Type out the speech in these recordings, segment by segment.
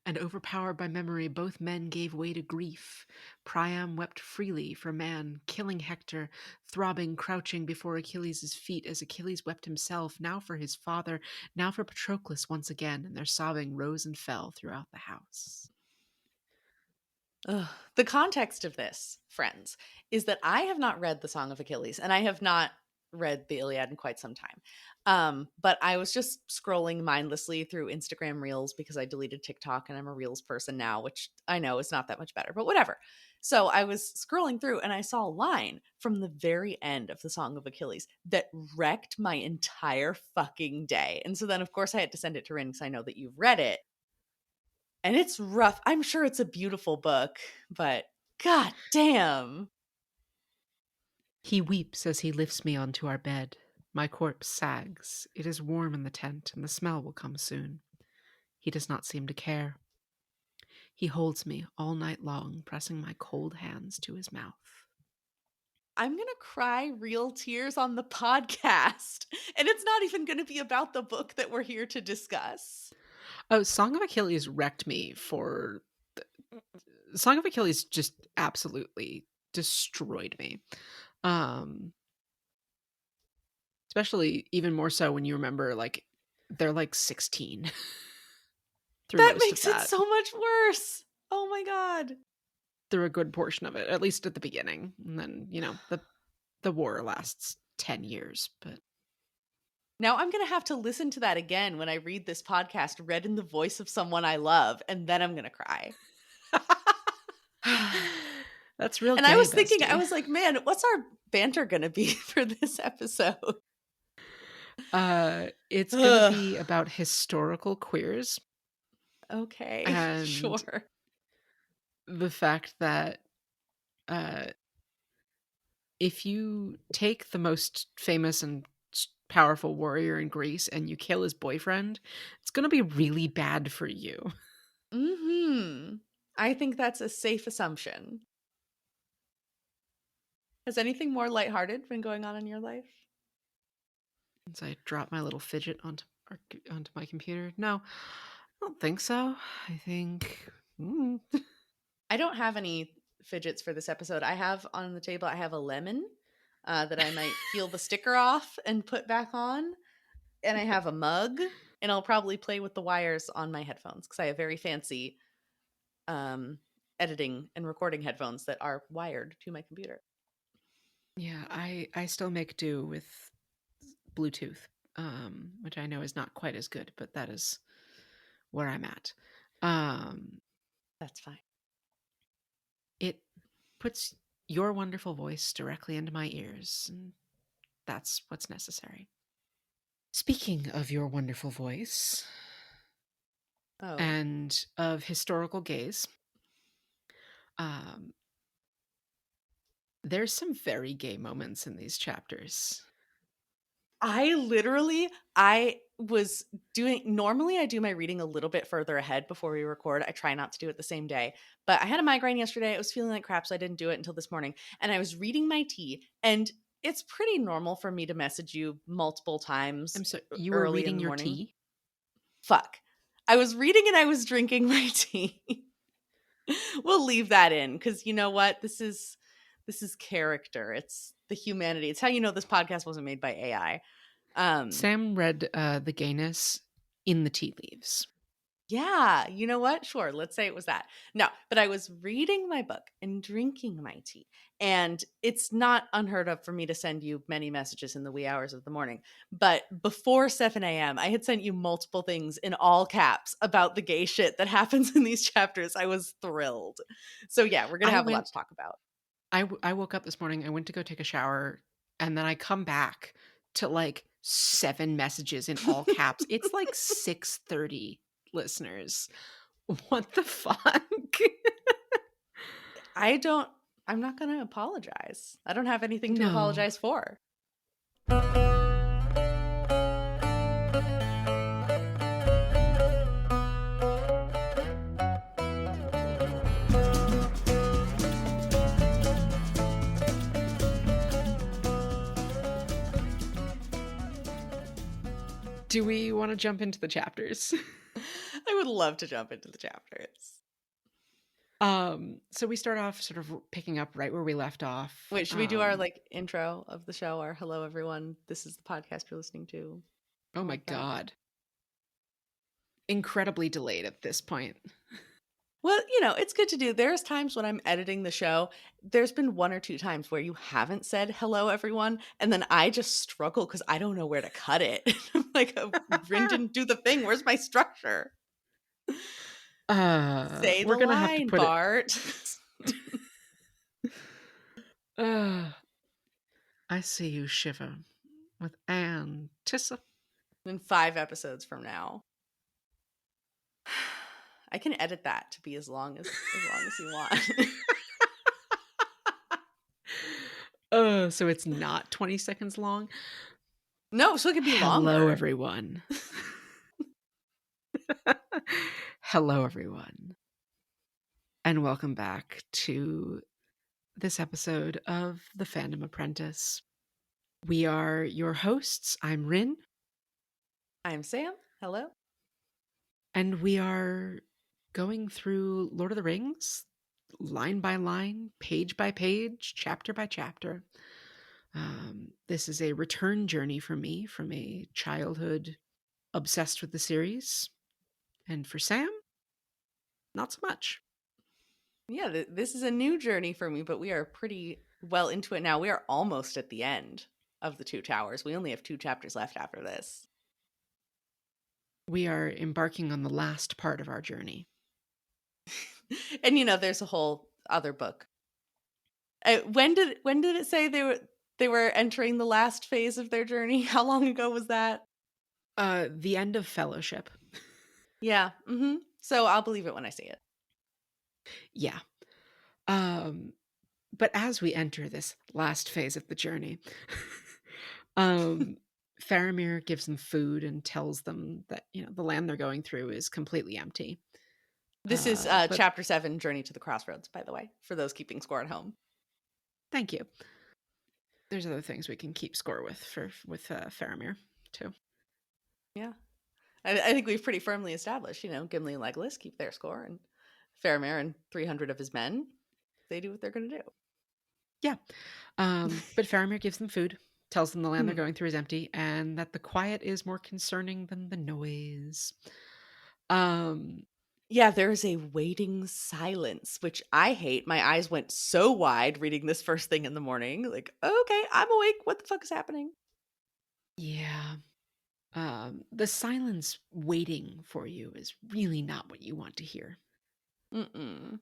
And overpowered by memory, both men gave way to grief. Priam wept freely for man, killing Hector, throbbing, crouching before Achilles' feet as Achilles wept himself, now for his father, now for Patroclus once again, and their sobbing rose and fell throughout the house. Ugh. The context of this, friends, is that I have not read the Song of Achilles, and I have not read the Iliad in quite some time. But I was just scrolling mindlessly through Instagram Reels because I deleted TikTok and I'm a Reels person now, which I know is not that much better, but whatever. So I was scrolling through and I saw a line from the very end of the Song of Achilles that wrecked my entire fucking day. And so then, of course, I had to send it to Ryn because I know that you've read it. And it's rough. I'm sure it's a beautiful book, but god damn. He weeps as he lifts me onto our bed. My corpse sags. It is warm in the tent, and the smell will come soon. He does not seem to care. He holds me all night long, pressing my cold hands to his mouth. I'm going to cry real tears on the podcast. And it's not even going to be about the book that we're here to discuss. Oh, Song of Achilles wrecked me for... Song of Achilles just absolutely destroyed me. Especially even more so when you remember, like, they're like 16. That makes it so much worse. Oh my god. Through a good portion of it, at least at the beginning. And then, you know, the war lasts 10 years, but... Now I'm going to have to listen to that again when I read this podcast read in the voice of someone I love, and then I'm going to cry. That's real. And I was thinking, I was like, man, what's our banter going to be for this episode? It's going to be about historical queers. Okay, and sure. The fact that if you take the most famous and powerful warrior in Greece and you kill his boyfriend, it's going to be really bad for you. Mm-hmm. I think that's a safe assumption. Has anything more lighthearted been going on in your life? As I drop my little fidget onto my computer. No, I don't think so. I think... I don't have any fidgets for this episode. I have on the table, I have a lemon that I might peel the sticker off and put back on. And I have a mug, and I'll probably play with the wires on my headphones because I have very fancy editing and recording headphones that are wired to my computer. Yeah, I still make do with Bluetooth, which I know is not quite as good, but that is where I'm at. That's fine. It puts your wonderful voice directly into my ears, and that's what's necessary. Speaking of your wonderful voice and of historical gaze, there's some very gay moments in these chapters. Normally I do my reading a little bit further ahead before we record. I try not to do it the same day, but I had a migraine yesterday. I was feeling like crap, so I didn't do it until this morning. And I was reading my tea, and it's pretty normal for me to message you multiple times. I'm sorry, you were reading your tea? Fuck. I was reading and I was drinking my tea. We'll leave that in because you know what? This is character. It's the humanity. It's how you know this podcast wasn't made by AI. Sam read the gayness in the tea leaves. Yeah, you know what? Sure, let's say it was that. No, but I was reading my book and drinking my tea. And it's not unheard of for me to send you many messages in the wee hours of the morning. But before 7 a.m., I had sent you multiple things in all caps about the gay shit that happens in these chapters. I was thrilled. So yeah, we're going to have a lot to talk about. I woke up this morning, I went to go take a shower, and then I come back to like 7 messages in all caps. It's like 6:30. Listeners, what the fuck? I'm not gonna apologize. I don't have anything to apologize for. Do we want to jump into the chapters? I would love to jump into the chapters. So we start off sort of picking up right where we left off. Wait, should we do our like intro of the show? Our hello everyone. This is the podcast you're listening to. Oh my Like that. God. Incredibly delayed at this point. Well, it's good to do. There's times when I'm editing the show. There's been 1 or 2 times where you haven't said hello, everyone. And then I just struggle because I don't know where to cut it. I'm like, Ryn didn't do the thing. Where's my structure? Say We're the gonna have to line, put Bart. I see you shiver with anticipation. In 5 episodes from now. I can edit that to be as long as you want. So it's not 20 seconds long? No, so it could be longer. Hello, everyone. Hello, everyone. And welcome back to this episode of The Fandom Apprentice. We are your hosts. I'm Ryn. I'm Sam. Hello. And we are going through Lord of the Rings, line by line, page by page, chapter by chapter. This is a return journey for me from a childhood obsessed with the series. And for Sam, not so much. Yeah, this is a new journey for me, but we are pretty well into it now. We are almost at the end of the 2 towers. We only have 2 chapters left after this. We are embarking on the last part of our journey. And there's a whole other book. When did it say they were entering the last phase of their journey? How long ago was that? The end of Fellowship. Yeah. Mm-hmm. So I'll believe it when I see it. Yeah. But as we enter this last phase of the journey, Faramir gives them food and tells them that, the land they're going through is completely empty. This is chapter 7, Journey to the Crossroads, by the way, for those keeping score at home. Thank you. There's other things we can keep score with Faramir, too. Yeah. I think we've pretty firmly established, Gimli and Legolas keep their score, and Faramir and 300 of his men, they do what they're going to do. Yeah. But Faramir gives them food, tells them the land they're going through is empty, and that the quiet is more concerning than the noise. Yeah, there is a waiting silence, which I hate. My eyes went so wide reading this first thing in the morning. Like, okay, I'm awake. What the fuck is happening? Yeah. The silence waiting for you is really not what you want to hear. Mm-mm.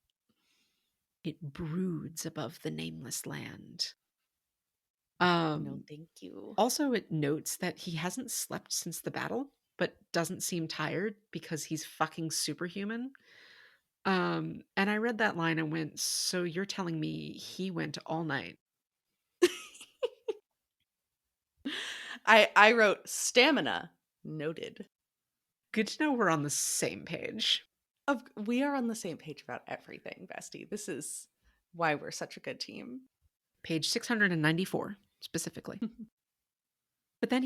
It broods above the nameless land. No, thank you. Also, it notes that he hasn't slept since the battle, but doesn't seem tired because he's fucking superhuman. And I read that line and went, so you're telling me he went all night? I wrote stamina noted. Good to know we're on the same page. We are on the same page about everything, bestie. This is why we're such a good team. Page 694 specifically. But then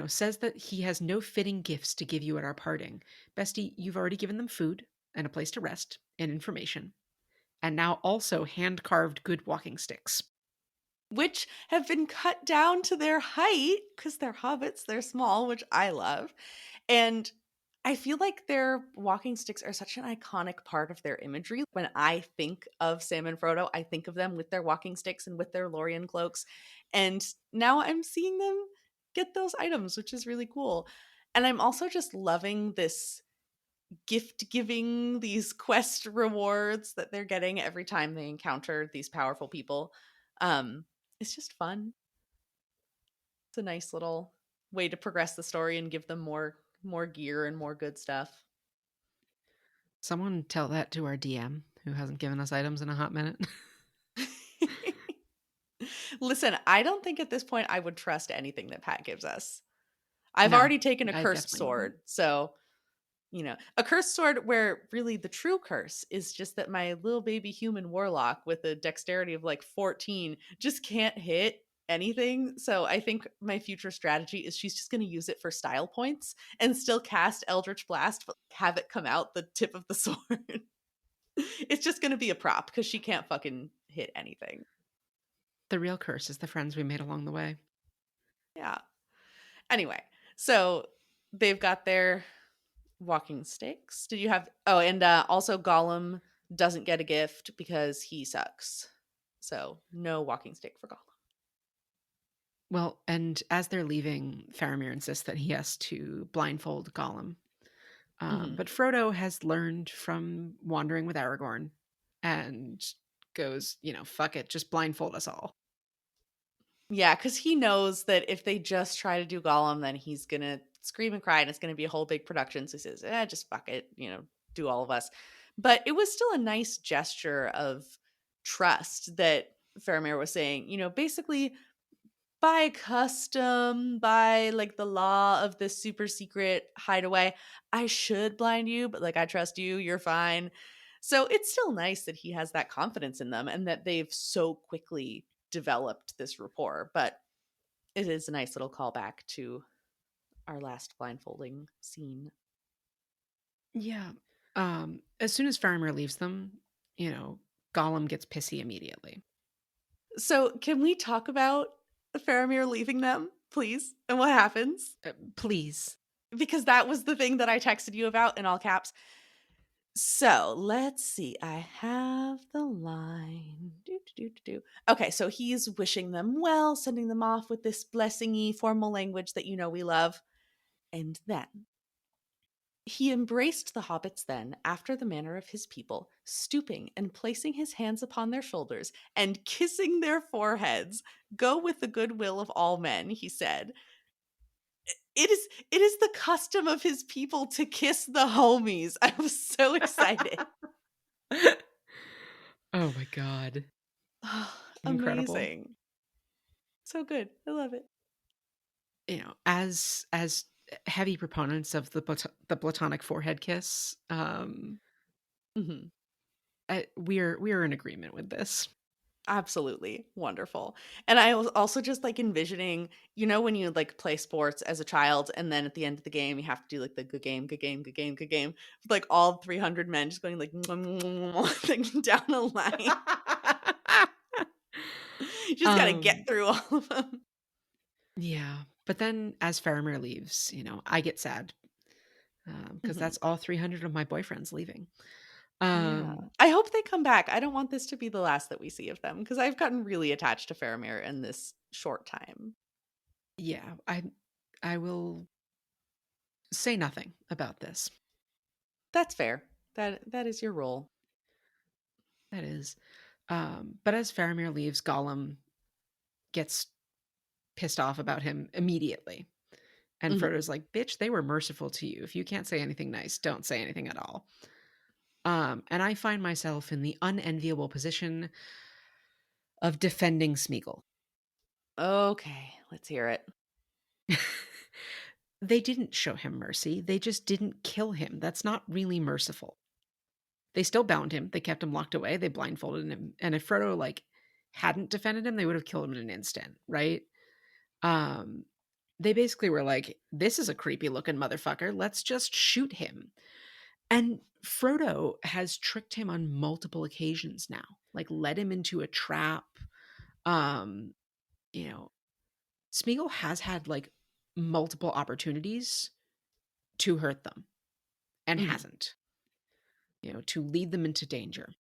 says that he has no fitting gifts to give you at our parting. Bestie, you've already given them food and a place to rest and information. And now also hand-carved good walking sticks. Which have been cut down to their height because they're hobbits, they're small, which I love. And I feel like their walking sticks are such an iconic part of their imagery. When I think of Sam and Frodo, I think of them with their walking sticks and with their Lorien cloaks. And now I'm seeing them get those items, which is really cool. And I'm also just loving this gift giving, these quest rewards that they're getting every time they encounter these powerful people. It's just fun. It's a nice little way to progress the story and give them more gear and more good stuff. Someone tell that to our DM who hasn't given us items in a hot minute. Listen, I don't think at this point I would trust anything that Pat gives us. I've already taken a cursed sword, so a cursed sword where really the true curse is just that my little baby human warlock with a dexterity of like 14 just can't hit anything. So I think my future strategy is she's just going to use it for style points and still cast Eldritch Blast, but have it come out the tip of the sword. It's just going to be a prop because she can't fucking hit anything. The real curse is the friends we made along the way. Yeah. Anyway, so they've got their walking sticks. Did you have? Oh, and also Gollum doesn't get a gift because he sucks. So no walking stick for Gollum. Well, and as they're leaving, Faramir insists that he has to blindfold Gollum. Hmm. But Frodo has learned from wandering with Aragorn and goes, fuck it, just blindfold us all. Yeah, because he knows that if they just try to do Gollum, then he's gonna scream and cry, and it's gonna be a whole big production. So he says, just fuck it, do all of us. But it was still a nice gesture of trust that Faramir was saying, basically by custom, by like the law of this super secret hideaway, I should blind you, but like I trust you, you're fine. So it's still nice that he has that confidence in them and that they've so quickly developed this rapport. But it is a nice little callback to our last blindfolding scene. Yeah. As soon as Faramir leaves them, Gollum gets pissy immediately. So can we talk about Faramir leaving them, please? And what happens? Please. Because that was the thing that I texted you about in all caps. So let's see. I have the line. Okay, so he's wishing them well, sending them off with this blessingy formal language that we love. And then he embraced the hobbits then, after the manner of his people, stooping and placing his hands upon their shoulders and kissing their foreheads. Go with the goodwill of all men, he said. It is the custom of his people to kiss the homies. I was so excited. Oh my god. Incredible. Amazing. So good. I love it. As heavy proponents of the platonic forehead kiss, Mhm. we're in agreement with this. Absolutely wonderful. And I was also just like envisioning, when you like play sports as a child and then at the end of the game you have to do like the good game, good game, good game, good game, with like all 300 men just going like down a line. You just got to get um through all of them. yeah, but then as Faramir leaves, I get sad because Mhm. that's all 300 of my boyfriends leaving. Yeah. um I hope they come back. I don't want this to be the last that we see of them because I've gotten really attached to Faramir in this short time. yeah, I will say nothing about this. That's fair. That is your role. That is. But as Faramir leaves, Gollum gets pissed off about him immediately. And Mhm. Frodo's like, bitch, they were merciful to you. If you can't say anything nice, don't say anything at all. And I find myself in the unenviable position of defending Smeagol. Okay, let's hear it. They didn't show him mercy. They just didn't kill him. That's not really merciful. They still bound him. They kept him locked away. They blindfolded him. And if Frodo hadn't defended him, they would have killed him in an instant, right? Um, they basically were like, "This is a creepy looking motherfucker. Let's just shoot him." And Frodo has tricked him on multiple occasions now, like led him into a trap. Um, you know, Smeagol has had like multiple opportunities to hurt them and Mhm. hasn't, to lead them into danger.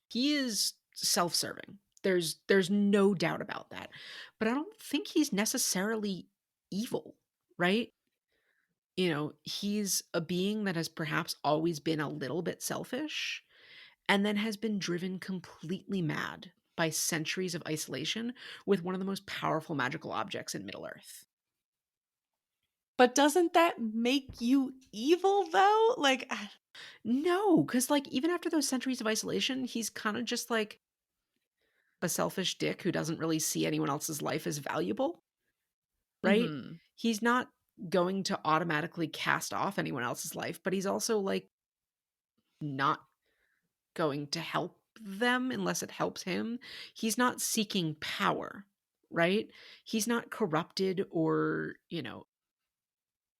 He is self-serving. There's no doubt about that. But I don't think he's necessarily evil, right? He's a being that has perhaps always been a little bit selfish and then has been driven completely mad by centuries of isolation with one of the most powerful magical objects in Middle-earth. But doesn't that make you evil though? Like No, because like even after those centuries of isolation, he's kind of just like a selfish dick who doesn't really see anyone else's life as valuable, right? mhm. He's not going to automatically cast off anyone else's life, but he's also like not going to help them unless it helps him. He's not seeking power. right? He's not corrupted or,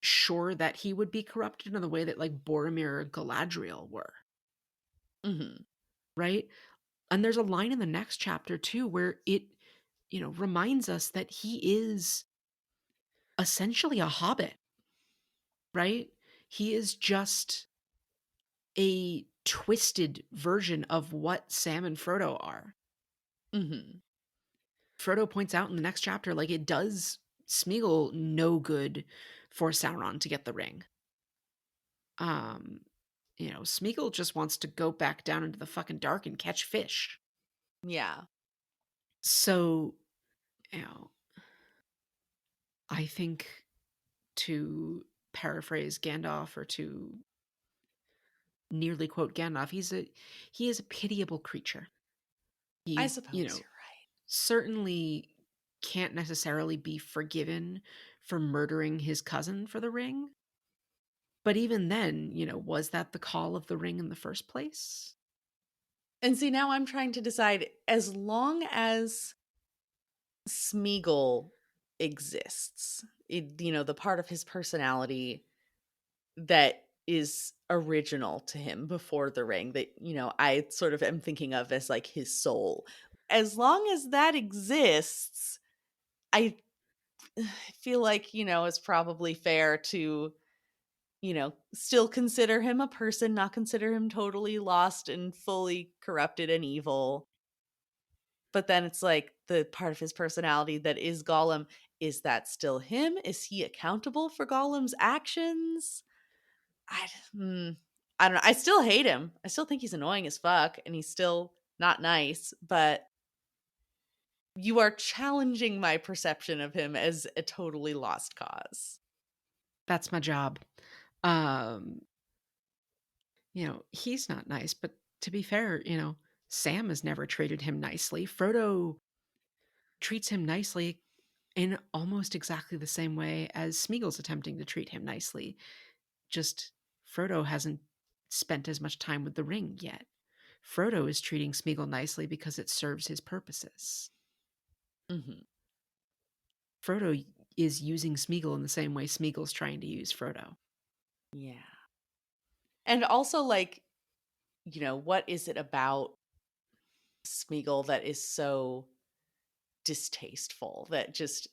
sure that he would be corrupted in the way that like Boromir or Galadriel were, Mhm. right? And there's a line in the next chapter too where it, reminds us that he is essentially a hobbit, right? He is just a twisted version of what Sam and Frodo are. Mhm. Frodo points out in the next chapter, like, it does Smeagol no good for Sauron to get the ring. Um, Smeagol just wants to go back down into the fucking dark and catch fish. Yeah. So, you know, I think, to paraphrase Gandalf or to nearly quote Gandalf, he is a pitiable creature. I He, suppose you're right. certainly can't necessarily be forgiven for murdering his cousin for the ring. But even then, was that the call of the ring in the first place? And see, now I'm trying to decide, as long as Smeagol exists, the part of his personality that is original to him before the ring, that, I sort of am thinking of as like his soul. As long as that exists, I feel like, it's probably fair to, still consider him a person, not consider him totally lost and fully corrupted and evil. But then it's like the part of his personality that is Gollum, is that still him? Is he accountable for Gollum's actions? I I don't know. I still hate him. I still think he's annoying as fuck and he's still not nice, but you are challenging my perception of him as a totally lost cause. That's my job. Um, he's not nice, but to be fair, Sam has never treated him nicely. Frodo treats him nicely in almost exactly the same way as Smeagol's attempting to treat him nicely. Just Frodo hasn't spent as much time with the ring yet. Frodo is treating Smeagol nicely because it serves his purposes. Mhm. Frodo is using Smeagol in the same way Smeagol's trying to use Frodo. Yeah. And also, like, what is it about Smeagol that is so distasteful that just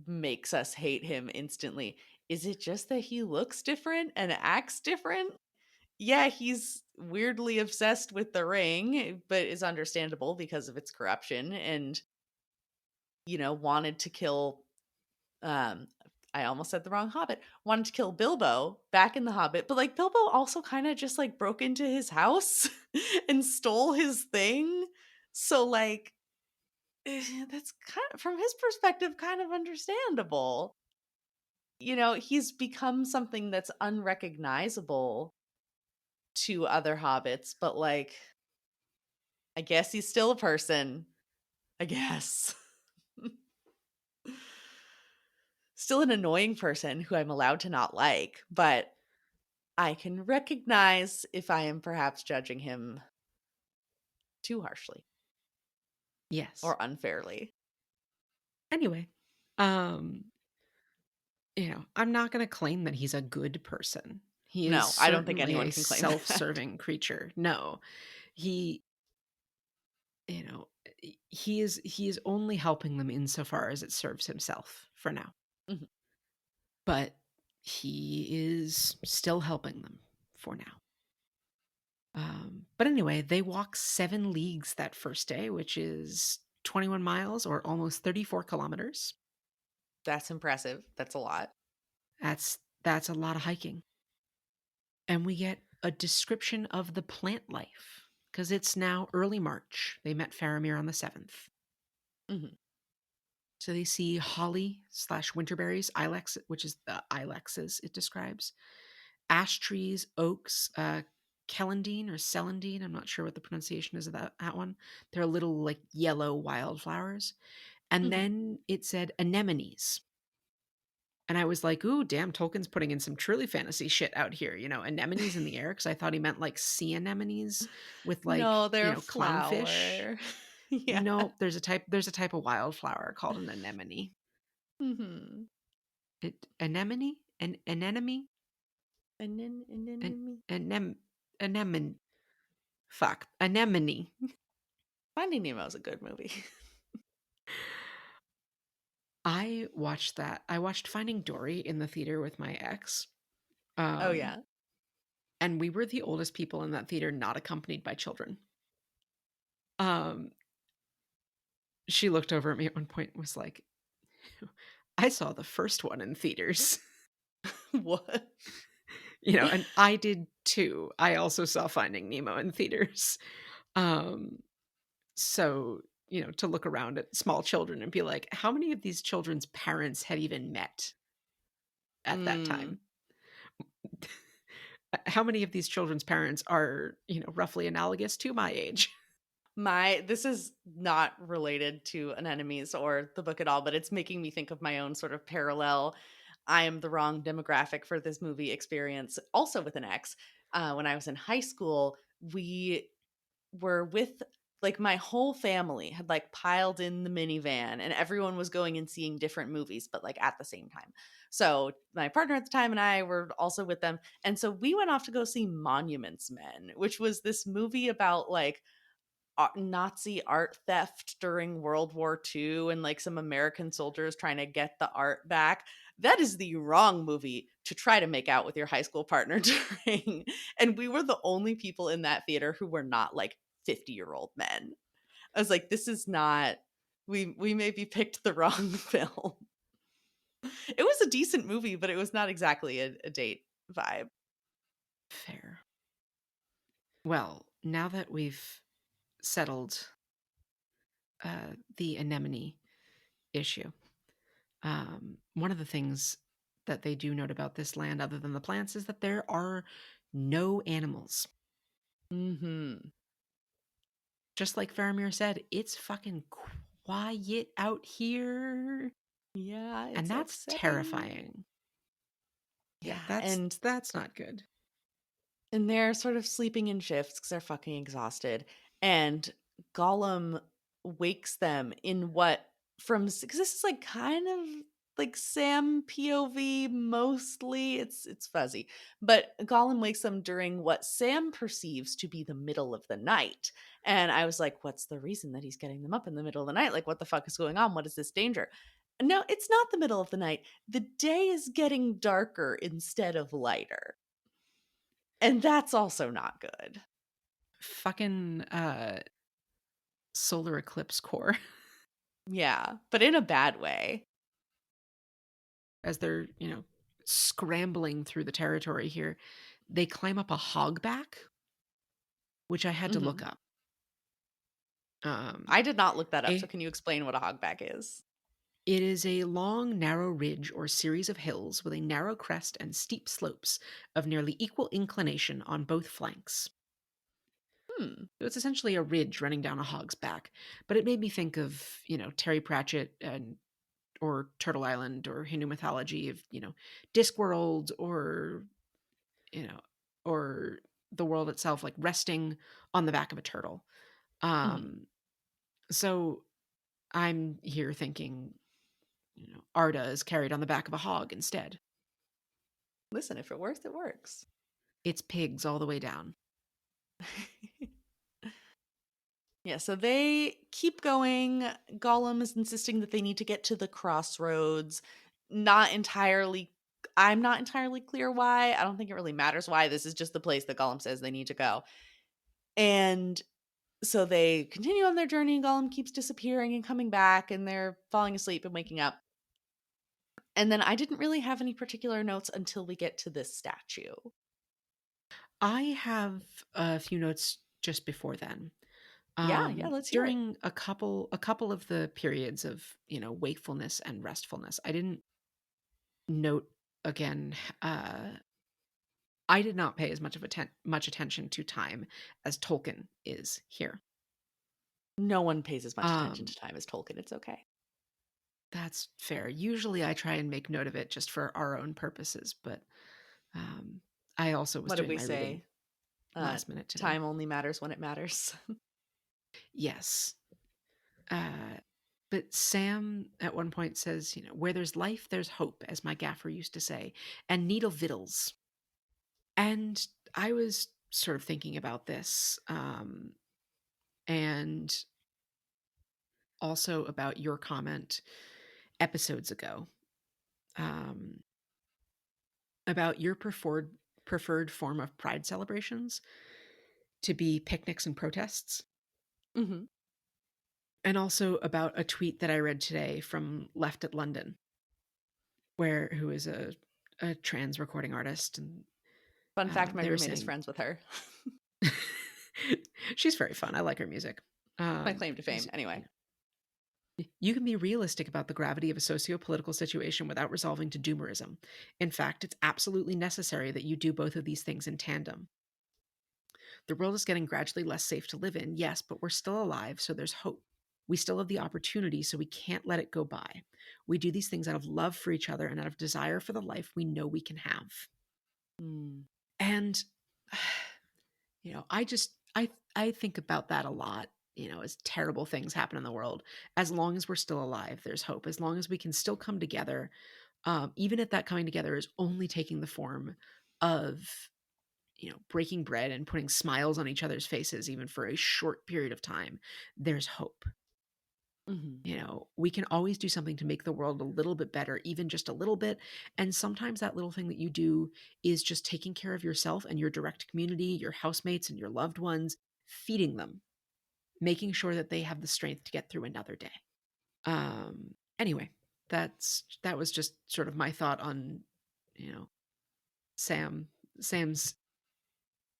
makes us hate him instantly? Is it just that he looks different and acts different? Yeah, he's weirdly obsessed with the ring, but is understandable because of its corruption and, wanted to kill um I almost said the wrong hobbit. Wanted to kill Bilbo back in the Hobbit, but like Bilbo also kind of just like broke into his house and stole his thing. So like that's kind of, from his perspective, kind of understandable. He's become something that's unrecognizable to other hobbits, but like I guess he's still a person. I guess. Still an annoying person who I'm allowed to not like, but I can recognize if I am perhaps judging him too harshly Yes. or unfairly. Anyway, um, I'm not going to claim that he's a good person. He is No, I don't think certainly anyone a can claim that. self-serving creature. No. He, he is only helping them insofar as it serves himself for now. Mhm. But he is still helping them for now. But anyway, they walk 7 leagues that first day, which is 21 miles or almost 34 kilometers. That's impressive. That's a lot. That's a lot of hiking. And we get a description of the plant life because it's now early March. They met Faramir on the 7th. Mhm. So they see holly slash winterberries, ilex, which is the ilexes it describes, ash trees, oaks, celandine or celandine. I'm not sure what the pronunciation is of that one. They're little like yellow wildflowers. And Mhm. then it said anemones. And I was like, ooh, damn, Tolkien's putting in some truly fantasy shit out here. Anemones in the air, because I thought he meant like sea anemones with like, No, they're a clownfish. flower. Yeah. No, there's a type of wildflower called an anemone. Hmm. Anemone? An anemone? An And anem anemone. Fuck. Anemone. Finding Nemo is a good movie. I watched that. I watched Finding Dory in the theater with my ex. Oh Um, yeah. and we were the oldest people in that theater, not accompanied by children. Um, she looked over at me at one point and was like, I saw the first one in theaters. What? And I did too. I also saw Finding Nemo in theaters. Um, so, to look around at small children and be like, how many of these children's parents had even met at that Mm. time? How many of these children's parents are, roughly analogous to my age? This is not related to Anemones or the book at all, but it's making me think of my own sort of parallel. I am the wrong demographic for this movie experience, also with an ex. When I was in high school, we were with like my whole family had like piled in the minivan and everyone was going and seeing different movies but like at the same time. So my partner at the time and I were also with them, and so we went off to go see Monuments Men, which was this movie about like Nazi art theft during World War II and like some American soldiers trying to get the art back. That is the wrong movie to try to make out with your high school partner during. And we were the only people in that theater who were not like 50-year-old men. I was like, this is not, we maybe picked the wrong film. It was a decent movie, but it was not exactly a date vibe. Fair. Well, now that we've settled the anemone issue, one of the things that they do note about this land, other than the plants, is that there are no animals. Mhm. Just like Faramir said, it's fucking quiet out here. Yeah, And it's that's upsetting. terrifying. Yeah, Yeah, that's and that's not good. they're sort of sleeping in shifts because they're fucking exhausted. And Gollum wakes them in what from because this is like kind of like Sam POV mostly. It's fuzzy, but Gollum wakes them during what Sam perceives to be the middle of the night. And I was like, what's the reason that he's getting them up in the middle of the night? Like, what the fuck is going on? What is this danger? No, it's not the middle of the night. The day is getting darker instead of lighter. And that's also not good. Fucking solar eclipse core. Yeah, but in a bad way. As they're, scrambling through the territory here, they climb up a hogback, which I had to look Mhm. up. Um, I did not look that up, so a can you explain what a hogback is? It is a long, narrow ridge or series of hills with a narrow crest and steep slopes of nearly equal inclination on both flanks. Hmm. So it's essentially a ridge running down a hog's back, but it made me think of, Terry Pratchett and or Turtle Island or Hindu mythology of, Discworld or, you know, or the world itself, like resting on the back of a turtle. Mhm. Um, so I'm here thinking, Arda is carried on the back of a hog instead. Listen, if it works, it works. It's pigs all the way down. Yeah, so they keep going. Gollum is insisting that they need to get to the crossroads. Not entirely I'm not entirely clear why. I don't think it really matters why. This is just the place that Gollum says they need to go. And so they continue on their journey, and Gollum keeps disappearing and coming back, and they're falling asleep and waking up. And then I didn't really have any particular notes until we get to this statue. I have a few notes just before then. Yeah, let's hear it. During a couple of the periods of, wakefulness and restfulness, I didn't note again. I did not pay as much attention to time as Tolkien is here. No one pays as much attention Um, to time as Tolkien. It's okay. that's fair. Usually, I try and make note of it just for our own purposes, but um, I also was What did doing we my reading say? Uh, last minute today. Time only matters when it matters. Yes, Uh, but Sam at one point says, where there's life, there's hope, as my gaffer used to say, and needle vittles. And I was sort of thinking about this, and also about your comment episodes ago, um, about your preferred form of pride celebrations to be picnics and protests, Mm-hmm. and also about a tweet that I read today from Left at London, who is a trans recording artist, and Fun fact, my they were roommate is saying friends with her. she's very fun. I like her music. My claim to fame. Is, Anyway. you can be realistic about the gravity of a socio-political situation without resolving to doomerism. In fact, it's absolutely necessary that you do both of these things in tandem. The world is getting gradually less safe to live in, yes, but we're still alive, so there's hope. We still have the opportunity, so we can't let it go by. We do these things out of love for each other and out of desire for the life we know we can have. Mm. And I think about that a lot. As terrible things happen in the world, as long as we're still alive, there's hope. As long as we can still come together, even if that coming together is only taking the form of breaking bread and putting smiles on each other's faces, even for a short period of time, there's hope. Mm-hmm. We can always do something to make the world a little bit better, even just a little bit. And sometimes that little thing that you do is just taking care of yourself and your direct community, your housemates and your loved ones, feeding them, making sure that they have the strength to get through another day. Anyway, that was just sort of my thought on, you know, Sam's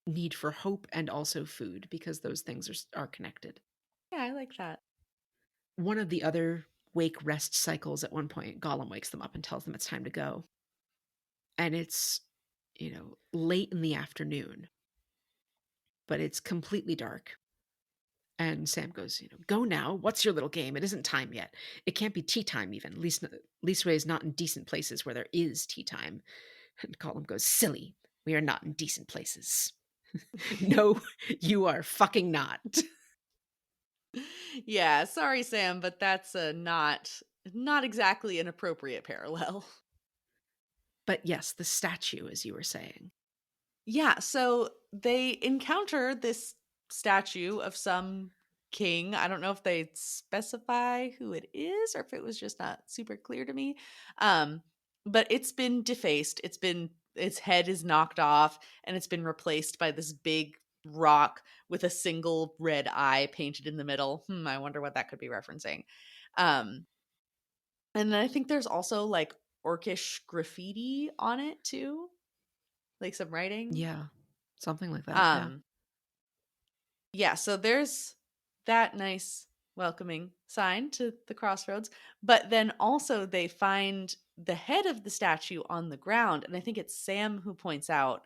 need for hope and also food, because those things are connected. Yeah, I like that. One of the other wake rest cycles, at one point, Gollum wakes them up and tells them it's time to go. And it's, late in the afternoon, but it's completely dark. And Sam goes, go now. What's your little game? It isn't time yet. It can't be tea time even. Leastways not in decent places where there is tea time. And Gollum goes, silly. We are not in decent places. No, you are fucking not. Yeah, sorry, Sam, but that's not exactly an appropriate parallel. But yes, the statue, as you were saying. Yeah, so they encounter this statue of some king. I don't know if they specify who it is or if it was just not super clear to me. Um, but it's been defaced. Its head is knocked off and it's been replaced by this big rock with a single red eye painted in the middle. I wonder what that could be referencing. Um, and then I think there's also like orcish graffiti on it too, like some writing. Yeah, something like that. Yeah. Um, yeah, so there's that nice welcoming sign to the crossroads, but then also they find the head of the statue on the ground, and I think it's Sam who points out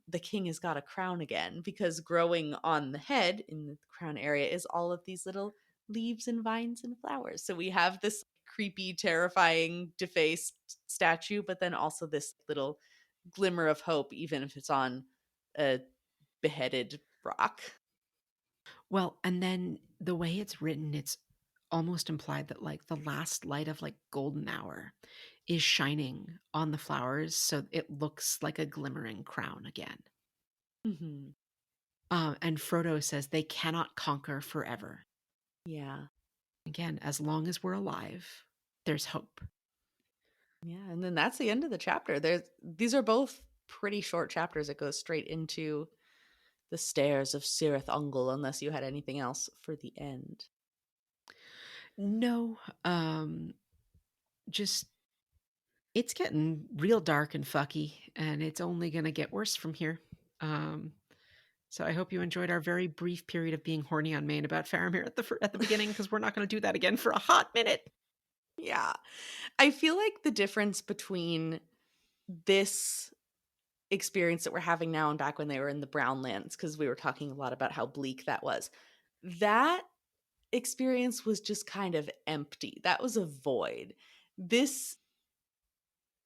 the king has got a crown again, because growing on the head in the crown area is all of these little leaves and vines and flowers. So we have this creepy, terrifying, defaced statue, but then also this little glimmer of hope, even if it's on a beheaded rock. Well, and then the way it's written, it's almost implied that like the last light of like golden hour is shining on the flowers, so it looks like a glimmering crown again. Mhm. And Frodo says they cannot conquer forever. Yeah. Again, as long as we're alive, there's hope. Yeah, and then that's the end of the chapter. These are both pretty short chapters. It goes straight into the stairs of Cirith Ungol, unless you had anything else for the end. No, just it's getting real dark and fucky, and it's only going to get worse from here. Um, so I hope you enjoyed our very brief period of being horny on Maine about Faramir at the beginning, because we're not going to do that again for a hot minute. Yeah. I feel like the difference between this experience that we're having now and back when they were in the Brownlands, because we were talking a lot about how bleak that was, that experience was just kind of empty. That was a void. This,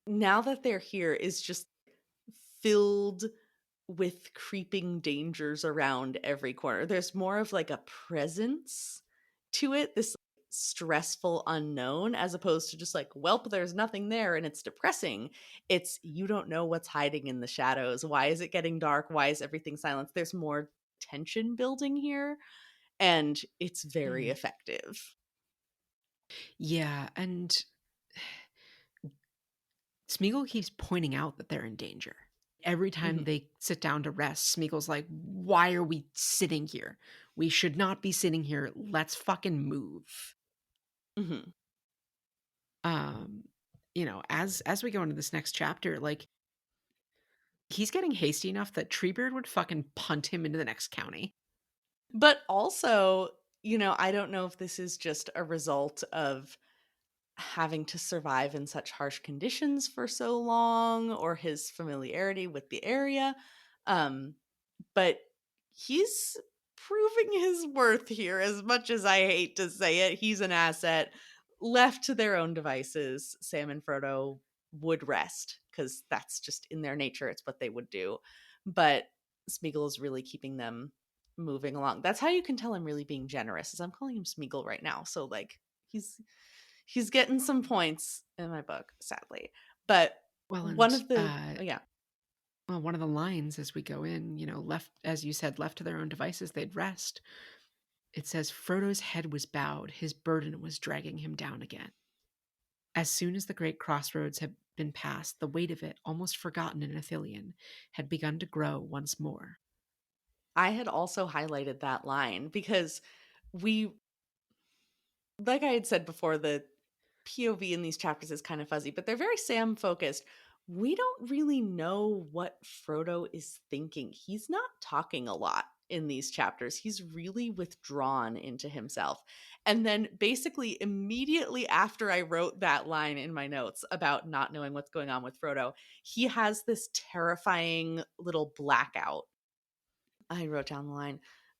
now that they're here, is just filled with creeping dangers around every corner. There's more of like a presence to it, this stressful unknown, as opposed to just like, welp, there's nothing there and it's depressing. It's you don't know what's hiding in the shadows. Why is it getting dark? Why is everything silent? There's more tension building here, and it's very Mm. effective. Yeah, and Smeagol keeps pointing out that they're in danger. Every time Mhm. they sit down to rest, Smeagol's like, "Why are we sitting here? We should not be sitting here. Let's fucking move." Mhm. Um, as we go into this next chapter, like he's getting hasty enough that Treebeard would fucking punt him into the next county. But also, I don't know if this is just a result of having to survive in such harsh conditions for so long, or his familiarity with the area. Um, but he's proving his worth here, as much as I hate to say it. He's an asset. Left to their own devices, Sam and Frodo would rest because that's just in their nature. It's what they would do. But Smeagol is really keeping them moving along. That's how you can tell I'm really being generous, is I'm calling him Smeagol right now. So like he's he's getting some points in my book, sadly. But Well, one and of the oh yeah. well, one of the lines as we go in, left, as you said, left to their own devices, they'd rest. It says, Frodo's head was bowed, his burden was dragging him down again. As soon as the great crossroads had been passed, the weight of it, almost forgotten in Ithilien, had begun to grow once more. I had also highlighted that line because we, like I had said before, the POV in these chapters is kind of fuzzy, but they're very Sam focused. We don't really know what Frodo is thinking. He's not talking a lot in these chapters. He's really withdrawn into himself. And then, basically, immediately after I wrote that line in my notes about not knowing what's going on with Frodo, he has this terrifying little blackout. I wrote down the line.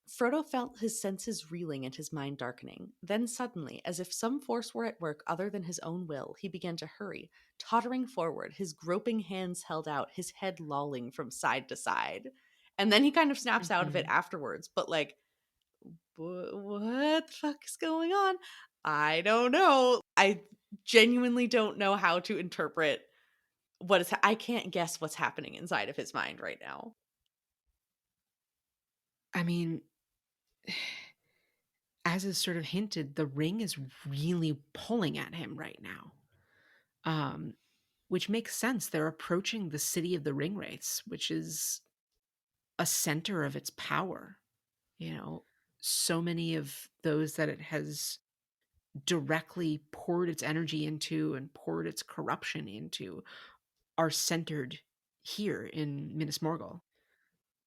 Frodo felt his senses reeling and his mind darkening. Then suddenly, as if some force were at work other than his own will, he began to hurry, tottering forward, his groping hands held out, his head lolling from side to side. And then he kind of snaps out of it Mhm. afterwards, but like, what the fuck is going on? I don't know. I genuinely don't know how to interpret what is. I can't guess what's happening inside of his mind right now. I mean, as is sort of hinted, the ring is really pulling at him right now. Um, which makes sense. They're approaching the city of the ring wraiths, which is a center of its power. You know, so many of those that it has directly poured its energy into and poured its corruption into are centered here in Minas Morgul.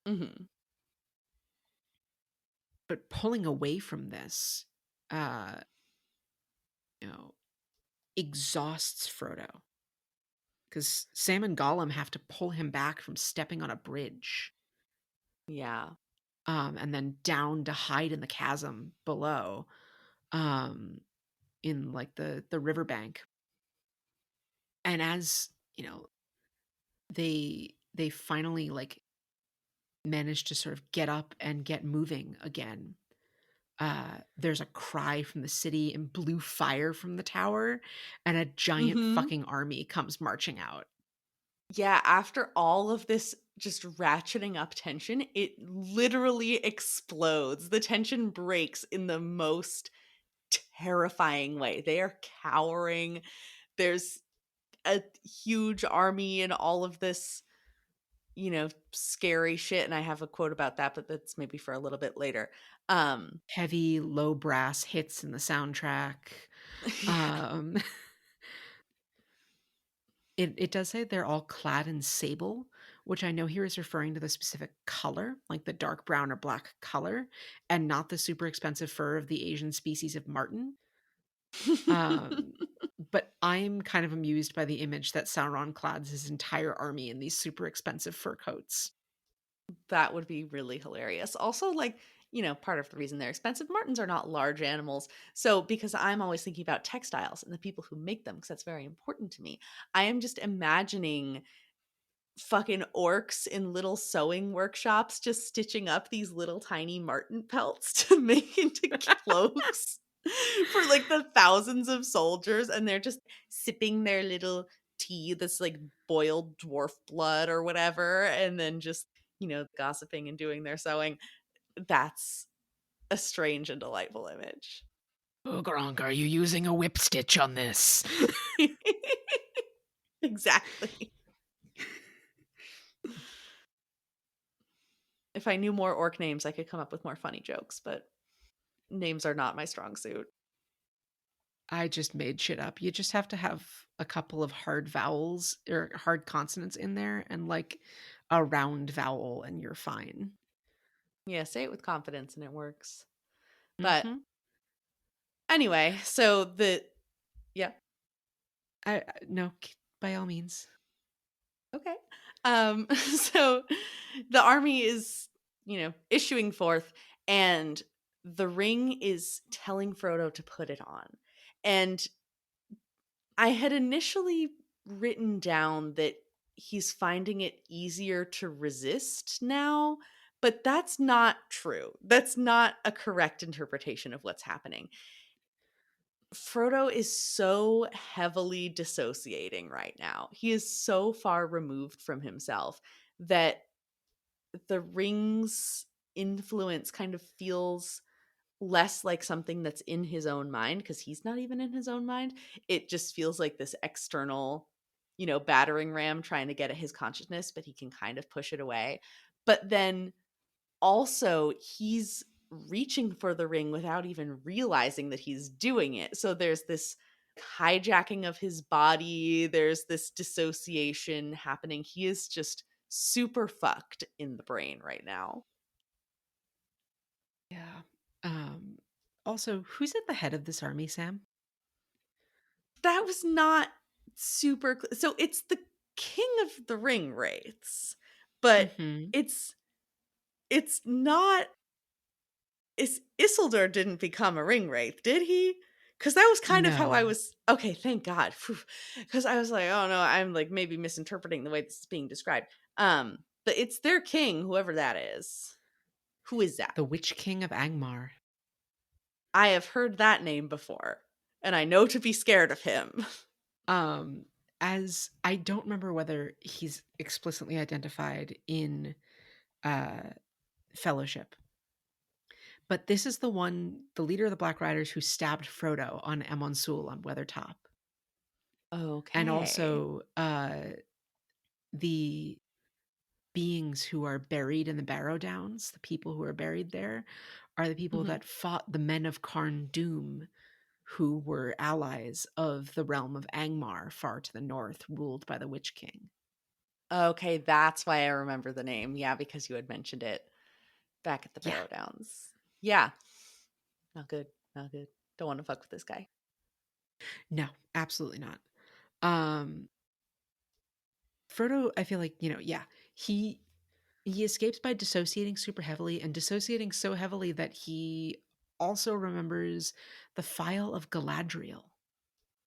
Hmm. But pulling away from this, uh, you know, exhausts Frodo because Sam and Gollum have to pull him back from stepping on a bridge, Yeah. and then down to hide in the chasm below, um, in like the riverbank. And as you know, they finally like manage to sort of get up and get moving again. There's a cry from the city and blue fire from the tower, and a giant Hmm. fucking army comes marching out. Yeah, after all of this just ratcheting up tension, it literally explodes. The tension breaks in the most terrifying way. They are cowering. There's a huge army and all of this, scary shit. And I have a quote about that, but that's maybe for a little bit later. Um, Heavy low brass hits in the soundtrack. yeah. Um, it does say they're all clad in sable, which I know here is referring to the specific color, like the dark brown or black color, and not the super expensive fur of the Asian species of marten. Um, but I'm kind of amused by the image that Sauron clads his entire army in these super expensive fur coats. That would be really hilarious. Also, like, part of the reason they're expensive, martens are not large animals. So, because I'm always thinking about textiles and the people who make them, because that's very important to me, I am just imagining fucking orcs in little sewing workshops just stitching up these little tiny marten pelts to make into cloaks. for like the thousands of soldiers, and they're just sipping their little tea that's like boiled dwarf blood or whatever, and then just, gossiping and doing their sewing. That's a strange and delightful image. Oh, Gronk, are you using a whip stitch on this? Exactly. If I knew more orc names, I could come up with more funny jokes, but names are not my strong suit. I just made shit up. You just have to have a couple of hard vowels or hard consonants in there and like a round vowel and you're fine. Yeah, say it with confidence and it works. But Mhm. anyway, so yeah, No, by all means. okay. So the army is, issuing forth, and the ring is telling Frodo to put it on. And I had initially written down that he's finding it easier to resist now, but that's not true. That's not a correct interpretation of what's happening. Frodo is so heavily dissociating right now. He is so far removed from himself that the ring's influence kind of feels less like something that's in his own mind, because he's not even in his own mind. It just feels like this external, battering ram trying to get at his consciousness, but he can kind of push it away. But then also, he's reaching for the ring without even realizing that he's doing it. So there's this hijacking of his body, there's this dissociation happening. He is just super fucked in the brain right now. Yeah. Um Also, who's at the head of this army, Sam? That was not so it's the king of the ring wraiths, but Mhm. it's it's not Isildur didn't become a ring wraith, did he? Because that was kind of how I No. was. Okay, thank God. Because I was like, oh no, I'm like maybe misinterpreting the way this is being described. But it's their king, whoever that is. Who is that? The Witch King of Angmar. I have heard that name before, and I know to be scared of him. Um as I don't remember whether he's explicitly identified in uh Fellowship. But this is the leader of the Black Riders who stabbed Frodo on Amon Sul on Weathertop. And Okay. also the beings who are buried in the Barrow Downs, the people who are buried there, are the people Mhm. that fought the men of Carn Dûm, who were allies of the realm of Angmar, far to the north, ruled by the Witch King. Okay, that's why I remember the name. Yeah, because you had mentioned it back at the Yeah, Barrow Downs. Yeah, not good. Not good. Don't want to fuck with this guy. no, absolutely not. Um, Frodo, I feel like, yeah, he he escapes by dissociating super heavily and dissociating so heavily that he also remembers the Phial of Galadriel.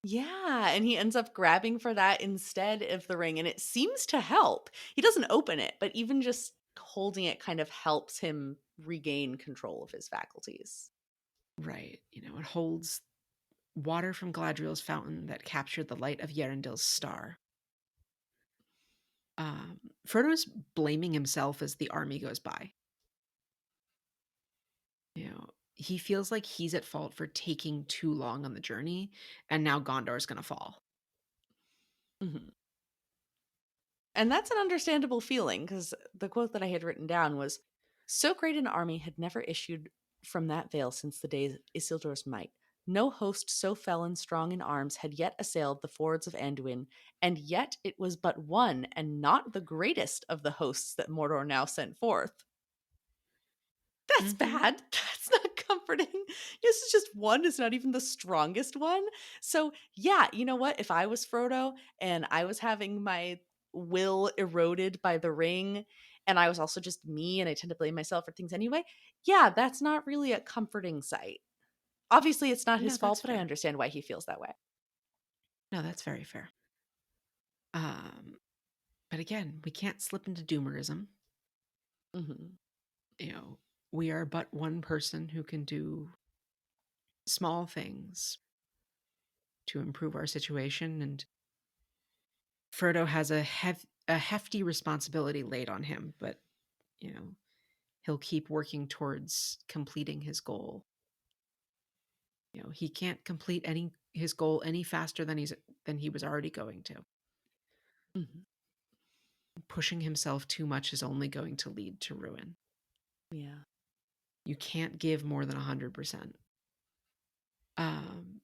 Yeah, and he ends up grabbing for that instead of the ring, and it seems to help. He doesn't open it, but even just holding it kind of helps him regain control of his faculties. Right. It holds water from Galadriel's fountain that captured the light of Yerindil's star. Frodo's blaming himself as the army goes by. He feels like he's at fault for taking too long on the journey, and now Gondor's going to fall. Mhm. And that's an understandable feeling, because the quote that I had written down was, "So great an army had never issued from that vale since the days of Isildur's might. No host so fell and strong in arms had yet assailed the fords of Anduin, and yet it was but one and not the greatest of the hosts that Mordor now sent forth." That's Hmm. bad. That's not comforting. This is just one. It's not even the strongest one. So, yeah, you know what? If I was Frodo and I was having my will eroded by the ring, and I was also just me and I tend to blame myself for things anyway, yeah, that's not really a comforting sight. Obviously, it's not No, his that's fault, but I fair. understand why he feels that way. No, that's very fair. Um, but again, we can't slip into doomerism. Hmm. You know, we are but one person who can do small things to improve our situation. And Frodo has a hefty responsibility laid on him, but you know, he'll keep working towards completing his goal. He can't complete any his goal any faster than he was already going to. Mhm. Pushing himself too much is only going to lead to ruin. Yeah. You can't give more than 100%. Um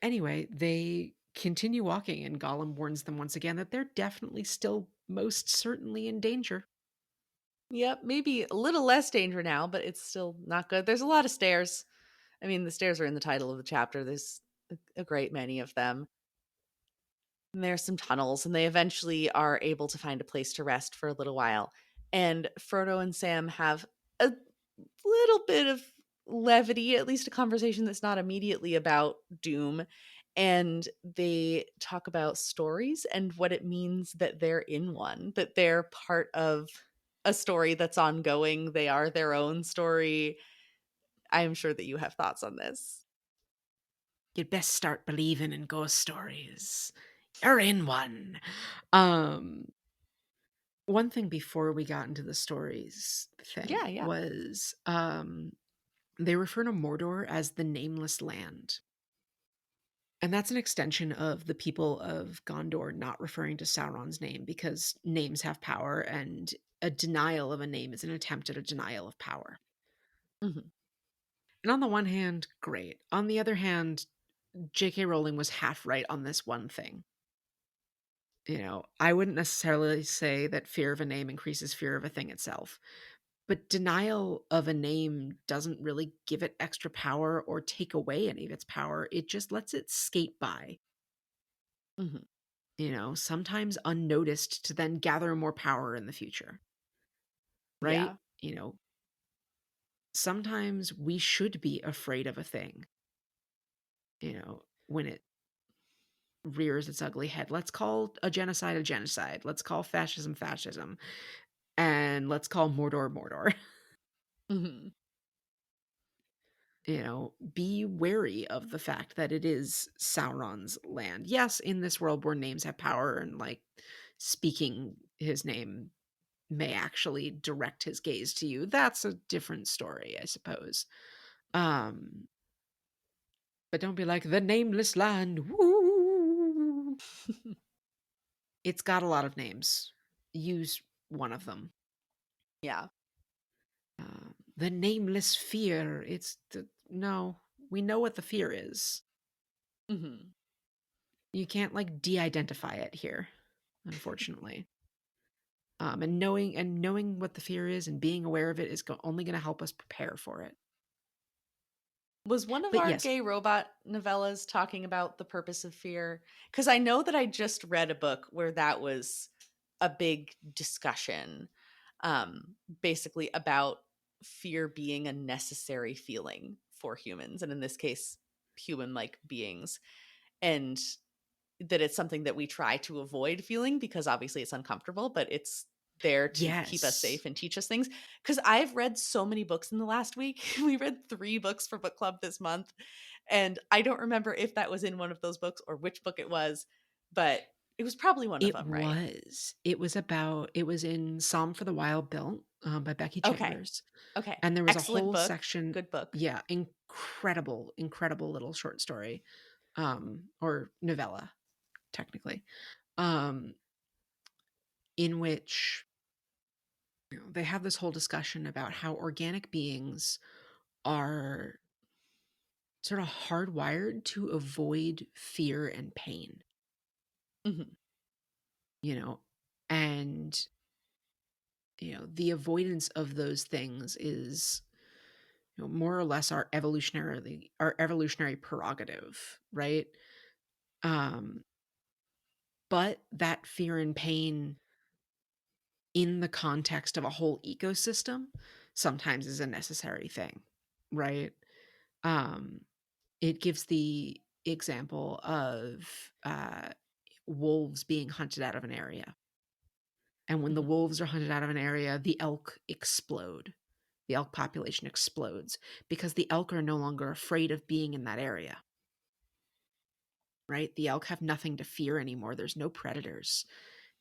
anyway, they continue walking and Gollum warns them once again that they're definitely still most certainly in danger. Yep, maybe a little less danger now, but it's still not good. There's a lot of stairs. I mean, the stairs are in the title of the chapter. There's a great many of them. And there's some tunnels, and they eventually are able to find a place to rest for a little while. And Frodo and Sam have a little bit of levity, at least a conversation that's not immediately about doom. And they talk about stories and what it means that they're in one, that they're part of a story that's ongoing. They are their own story. I'm sure that you have thoughts on this. You'd best start believing in ghost stories. You're in one. Um One thing before we got into the stories thing Yeah, yeah. was they refer to Mordor as the nameless land. And that's an extension of the people of Gondor not referring to Sauron's name because names have power and a denial of a name is an attempt at a denial of power. Mhm. And on the one hand, great. On the other hand, J.K. Rowling was half right on this one thing. I wouldn't necessarily say that fear of a name increases fear of a thing itself, but denial of a name doesn't really give it extra power or take away any of its power. It just lets it skate by, Mhm. sometimes unnoticed to then gather more power in the future, right? Yeah. Sometimes we should be afraid of a thing, when it rears its ugly head. Let's call a genocide a genocide. Let's call fascism fascism. And let's call Mordor Mordor. Mhm. Be wary of the fact that it is Sauron's land. Yes, in this world where names have power and like speaking his name may actually direct his gaze to you, that's a different story, I suppose. Um, but don't be like the nameless land. Woo! It's got a lot of names. Use one of them. Yeah. The nameless fear. No, we know what the fear is. Mhm. You can't like de-identify it here, unfortunately. And knowing what the fear is and being aware of it is only going to help us prepare for it. Was one of But our yes, gay robot novellas talking about the purpose of fear? Because I know that I just read a book where that was a big discussion, basically about fear being a necessary feeling for humans, and in this case, human like beings. And that it's something that we try to avoid feeling because obviously it's uncomfortable, but it's there to keep us yes, safe and teach us things. Because I've read so many books in the last week. We read 3 books for book club this month. And I don't remember if that was in one of those books or which book it was, but it was probably one of it them, right? was. It was in Psalm for the Wild Built by Becky Okay. Chambers. Okay. And there was a Excellent whole book. section, Good book. yeah, incredible, incredible little short story, or novella, technically, um, in which they have this whole discussion about how organic beings are sort of hardwired to avoid fear and pain, Hmm. you know, and the avoidance of those things is more or less our evolutionary prerogative, right? Um, but that fear and pain in the context of a whole ecosystem sometimes is a necessary thing, right? Um, it gives the example of wolves being hunted out of an area. And when the Hmm. wolves are hunted out of an area, the elk explode the elk population explodes because the elk are no longer afraid of being in that area, right? The elk have nothing to fear anymore. There's no predators.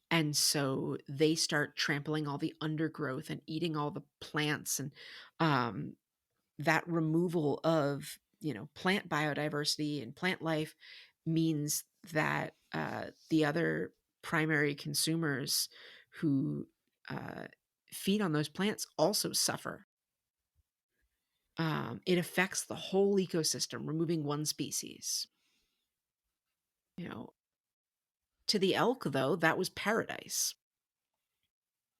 And so they start trampling all the undergrowth and eating all the plants. And um, that removal of, plant biodiversity and plant life means that the other primary consumers who uh, feed on those plants also suffer. It affects the whole ecosystem, removing one species. You know, to the elk, though, that was paradise,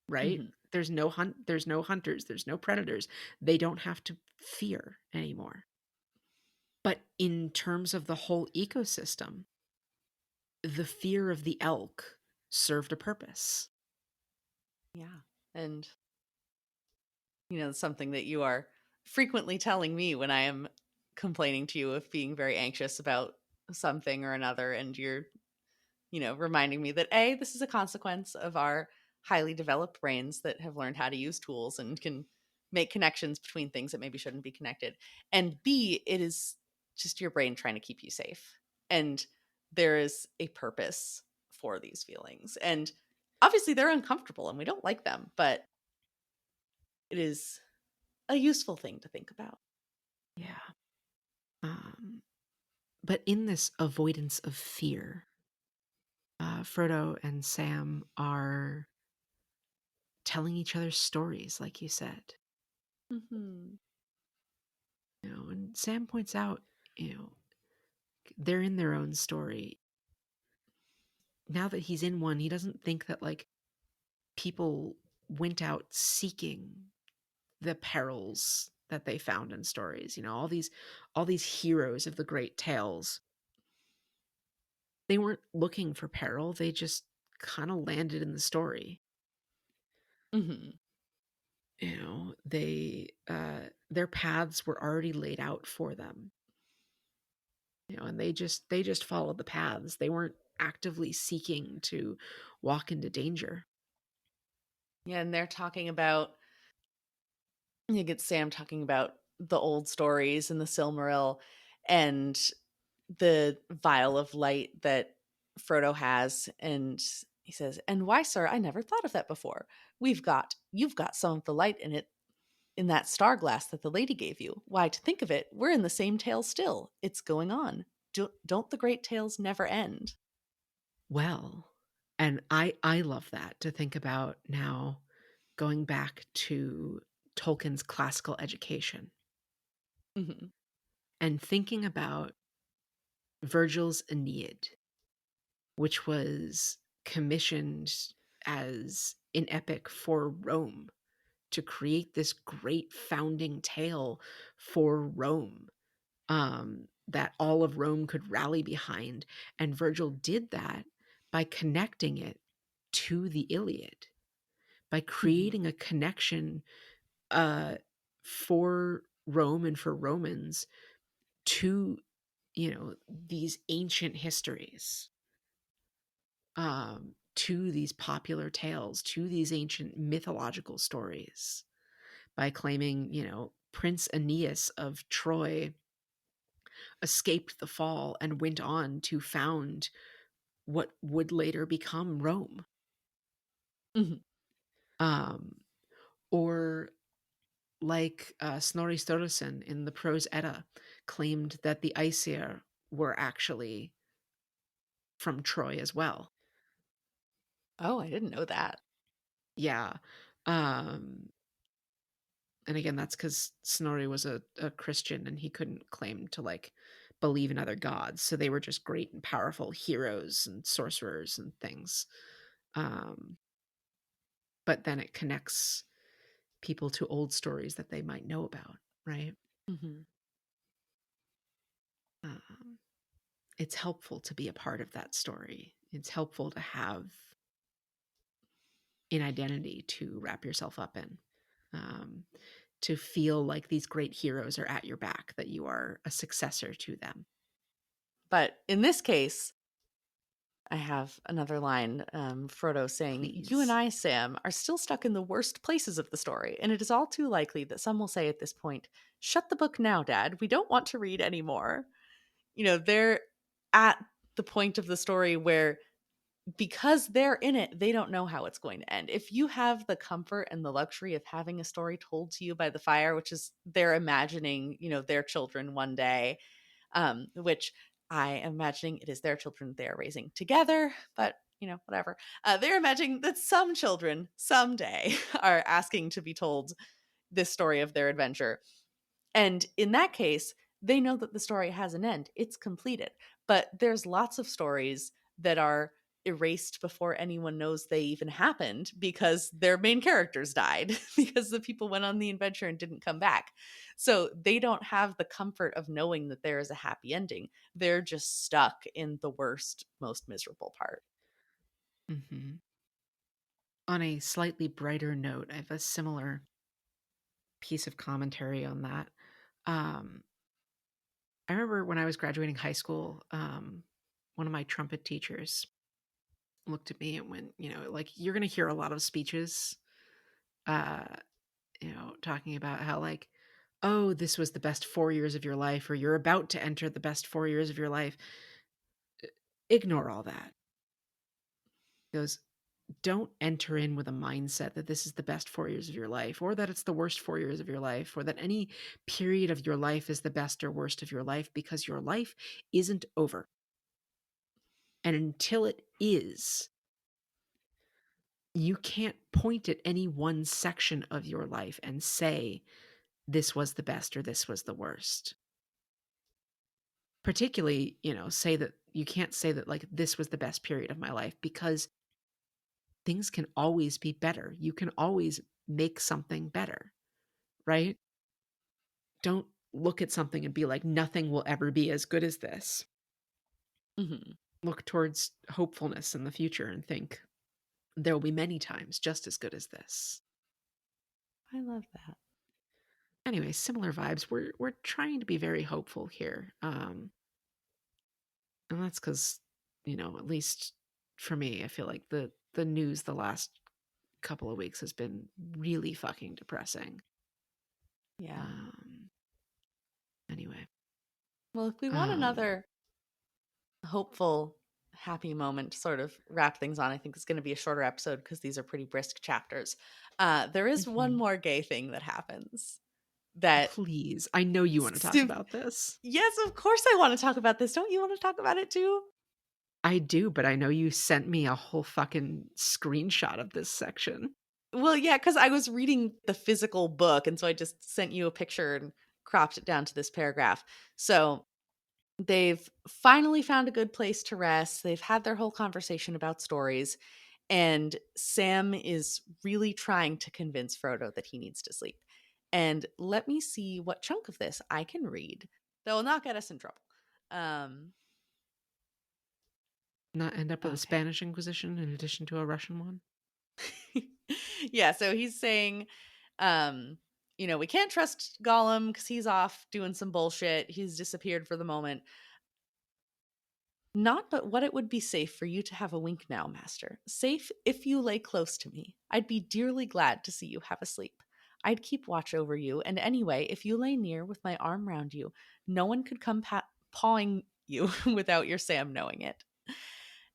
right? Mhm. There's no hunters, there's no predators. They don't have to fear anymore. But in terms of the whole ecosystem, the fear of the elk served a purpose. Yeah. And something that you are frequently telling me when I am complaining to you of being very anxious about something or another. And you're, reminding me that A, this is a consequence of our highly developed brains that have learned how to use tools and can make connections between things that maybe shouldn't be connected. And B, it is just your brain trying to keep you safe. And there is a purpose for these feelings. And obviously they're uncomfortable and we don't like them, but it is a useful thing to think about. Yeah. Um, but in this avoidance of fear, Frodo and Sam are telling each other stories, like you said. Hmm. And Sam points out, you know, they're in their own story. Now that he's in one, he doesn't think that like people went out seeking the perils that they found in stories. All these heroes of the great tales, they weren't looking for peril. They just kind of landed in the story. Hmm. Their paths were already laid out for them. And they just followed the paths. They weren't actively seeking to walk into danger. Yeah, and they're talking about, you get Sam talking about the old stories and the Silmaril and the vial of light that Frodo has. And he says, "And why, sir, I never thought of that before. You've got some of the light in it in that star glass that the lady gave you. Why, to think of it, we're in the same tale still. It's going on. Don't the great tales never end?" Well, and I love that to think about now, going back to Tolkien's classical education Hmm. and thinking about Virgil's Aeneid, which was commissioned as an epic for Rome to create this great founding tale for Rome, that all of Rome could rally behind. And Virgil did that by connecting it to the Iliad, by Hmm. creating a connection uh, for Rome and for Romans to these ancient histories, to these popular tales, to these ancient mythological stories, by claiming Prince Aeneas of Troy escaped the fall and went on to found what would later become Rome. Hmm. um, or like Snorri Sturluson in the Prose Edda claimed that the Aesir were actually from Troy as well. Oh, I didn't know that. Yeah. Um, and again, that's because Snorri was a Christian and he couldn't claim to like believe in other gods. So they were just great and powerful heroes and sorcerers and things. Um, but then it connects people to old stories that they might know about, right? Hmm. Um, it's helpful to be a part of that story. It's helpful to have an identity to wrap yourself up in, um, to feel like these great heroes are at your back, that you are a successor to them. But in this case, I have another line, Frodo saying, "You and Please. I, Sam, are still stuck in the worst places of the story, and it is all too likely that some will say at this point, 'Shut the book now, Dad. We don't want to read anymore.'" They're at the point of the story where, because they're in it, they don't know how it's going to end. If you have the comfort and the luxury of having a story told to you by the fire, which is they're imagining, their children one day, which I am imagining it is their children they are raising together, but whatever. They're imagining that some children someday are asking to be told this story of their adventure. And in that case, they know that the story has an end. It's completed. But there's lots of stories that are erased before anyone knows they even happened because their main characters died because the people went on the adventure and didn't come back. So they don't have the comfort of knowing that there is a happy ending. They're just stuck in the worst, most miserable part. Hmm. On a slightly brighter note, I have a similar piece of commentary on that. Um, I remember when I was graduating high school, one of my trumpet teachers looked at me and went, like, you're going to hear a lot of speeches, uh, talking about how, like, oh, this was the best 4 years of your life, or you're about to enter the best 4 years of your life. Ignore all that. He goes, don't enter in with a mindset that this is the best 4 years of your life, or that it's the worst 4 years of your life, or that any period of your life is the best or worst of your life, because your life isn't over. And until it is, you can't point at any one section of your life and say, this was the best or this was the worst. Particularly, say that you can't say that, like, this was the best period of my life, because things can always be better. You can always make something better, right? Don't look at something and be like, nothing will ever be as good as this. Hmm. Look towards hopefulness in the future and think there will be many times just as good as this. I love that. Anyway, similar vibes. We're trying to be very hopeful here, and that's because, at least for me, I feel like the news the last couple of weeks has been really fucking depressing. Yeah. Um, anyway, Well, if we want um, another hopeful, happy moment to sort of wrap things on, I think it's going to be a shorter episode because these are pretty brisk chapters. There is one mhm. more gay thing that happens that Please, I know you want to talk sim- about this. yes, of course I want to talk about this. Don't you want to talk about it too? I do, but I know you sent me a whole fucking screenshot of this section. Well, yeah, because I was reading the physical book, and so I just sent you a picture and cropped it down to this paragraph. So they've finally found a good place to rest. They've had their whole conversation about stories, and Sam is really trying to convince Frodo that he needs to sleep. And let me see what chunk of this I can read that will not get us in trouble. Um, Not end up with a okay. Spanish Inquisition in addition to a Russian one? Yeah, so he's saying, we can't trust Gollum because he's off doing some bullshit. He's disappeared for the moment. Not but what it would be safe for you to have a wink now, master. Safe if you lay close to me. I'd be dearly glad to see you have a sleep. I'd keep watch over you, and anyway, if you lay near with my arm round you, no one could come pawing you without your Sam knowing it.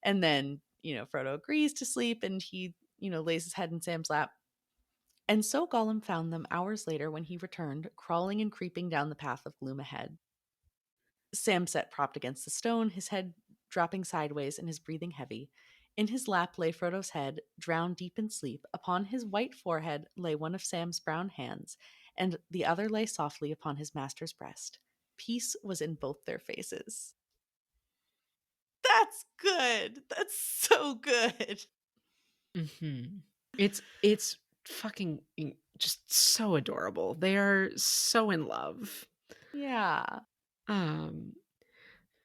And then, Frodo agrees to sleep, and he, lays his head in Sam's lap. And so Gollum found them hours later when he returned, crawling and creeping down the path of gloom ahead. Sam sat propped against the stone, his head dropping sideways and his breathing heavy. In his lap lay Frodo's head, drowned deep in sleep. Upon his white forehead lay one of Sam's brown hands, and the other lay softly upon his master's breast. Peace was in both their faces. That's good. That's so good. Mhm. It's fucking just so adorable. They are so in love. Yeah. Um,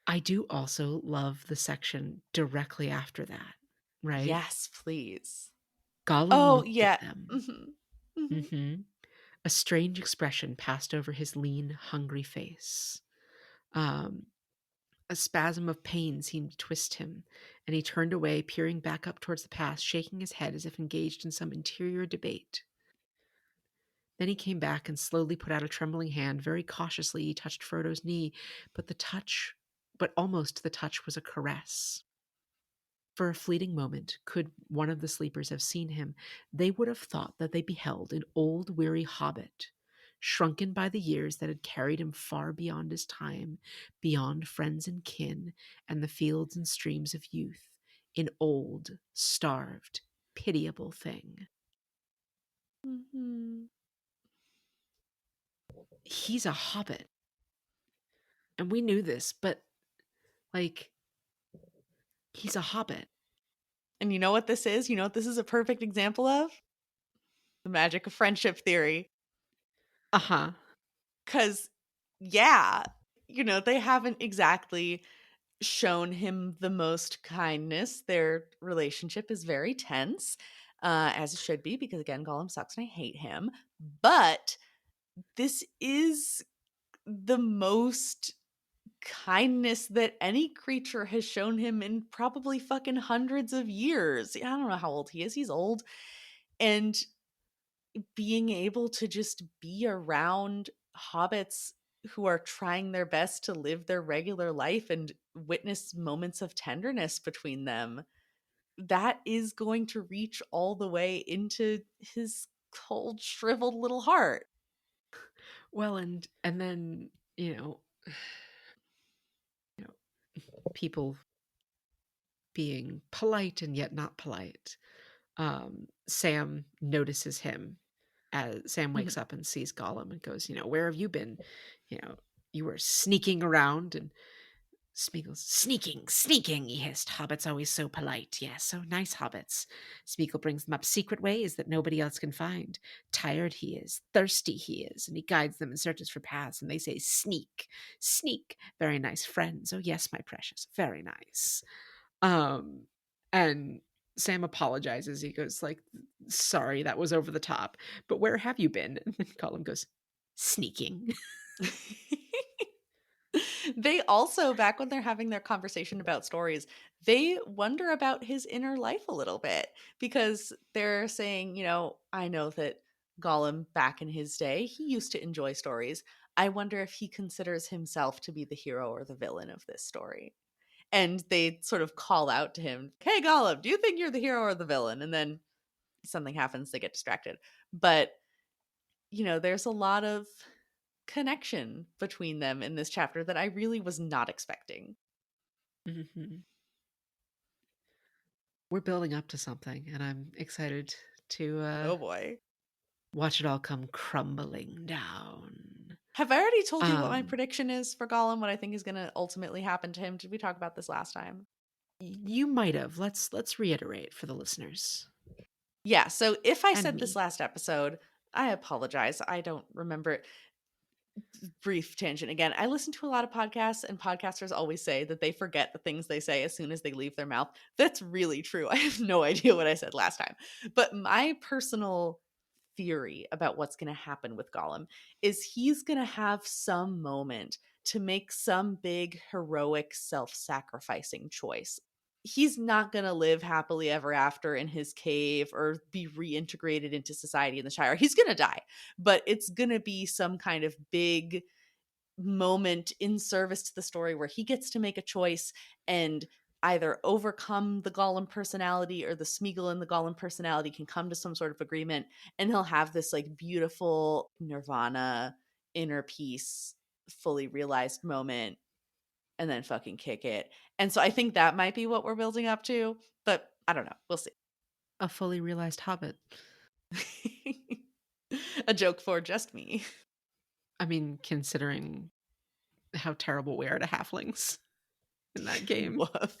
I do also love the section directly after that, right? Yes, please. Gollum Oh, looked at yeah. them. Hmm. Hmm. Mhm. A strange expression passed over his lean, hungry face. Um, A spasm of pain seemed to twist him, and he turned away, peering back up towards the pass, shaking his head as if engaged in some interior debate. Then he came back and slowly put out a trembling hand. Very cautiously, he touched Frodo's knee, but almost the touch was a caress. For a fleeting moment, could one of the sleepers have seen him, they would have thought that they beheld an old, weary hobbit, shrunken by the years that had carried him far beyond his time, beyond friends and kin, and the fields and streams of youth, an old, starved, pitiable thing. Mhm. He's a hobbit. And we knew this, but like, he's a hobbit. And you know what this is? You know what this is a perfect example of? The magic of friendship theory. Uh huh. Because, yeah, they haven't exactly shown him the most kindness. Their relationship is very tense, as it should be, because again, Gollum sucks and I hate him. But this is the most kindness that any creature has shown him in probably fucking hundreds of years. I don't know how old he is. He's old. And being able to just be around hobbits who are trying their best to live their regular life and witness moments of tenderness between them, that is going to reach all the way into his cold, shriveled little heart. Well, and then you know, people being polite and yet not polite. Sam notices him as Sam wakes Mhm. up and sees Gollum and goes, where have you been? You know, you were sneaking around. And Smeagol's sneaking, sneaking, he hissed. Hobbits always so polite. Yes, so nice hobbits. Smeagol brings them up secret ways that nobody else can find. Tired he is, thirsty he is, and he guides them and searches for paths, and they say, sneak, sneak. Very nice friends. Oh, yes, my precious, very nice. And Sam apologizes. He goes like, sorry, that was over the top. But where have you been? And then Gollum goes, sneaking. They also, back when they're having their conversation about stories, they wonder about his inner life a little bit because they're saying, I know that Gollum back in his day, he used to enjoy stories. I wonder if he considers himself to be the hero or the villain of this story. And they sort of call out to him, hey, Gollum, do you think you're the hero or the villain? And then something happens, they get distracted. But, there's a lot of connection between them in this chapter that I really was not expecting. Mhm. We're building up to something, and I'm excited to Oh boy. watch it all come crumbling down. Have I already told you what my Um, prediction is for Gollum? What I think is going to ultimately happen to him? Did we talk about this last time? you might have. Let's reiterate for the listeners Yeah. So if I and said this me. last episode, I apologize. I don't remember it. Brief tangent again. I listen to a lot of podcasts, and podcasters always say that they forget the things they say as soon as they leave their mouth. That's really true. I have no idea what I said last time. But my personal theory about what's going to happen with Gollum is he's going to have some moment to make some big heroic self-sacrificing choice. He's not going to live happily ever after in his cave or be reintegrated into society in the Shire. He's going to die, but it's going to be some kind of big moment in service to the story where he gets to make a choice and either overcome the Gollum personality or the Smeagol and the Gollum personality can come to some sort of agreement, and he'll have this like beautiful nirvana inner peace fully realized moment and then fucking kick it. And so I think that might be what we're building up to, but I don't know. We'll see. A fully realized hobbit. A joke for just me. I mean, considering how terrible we are to halflings in that game. Woof.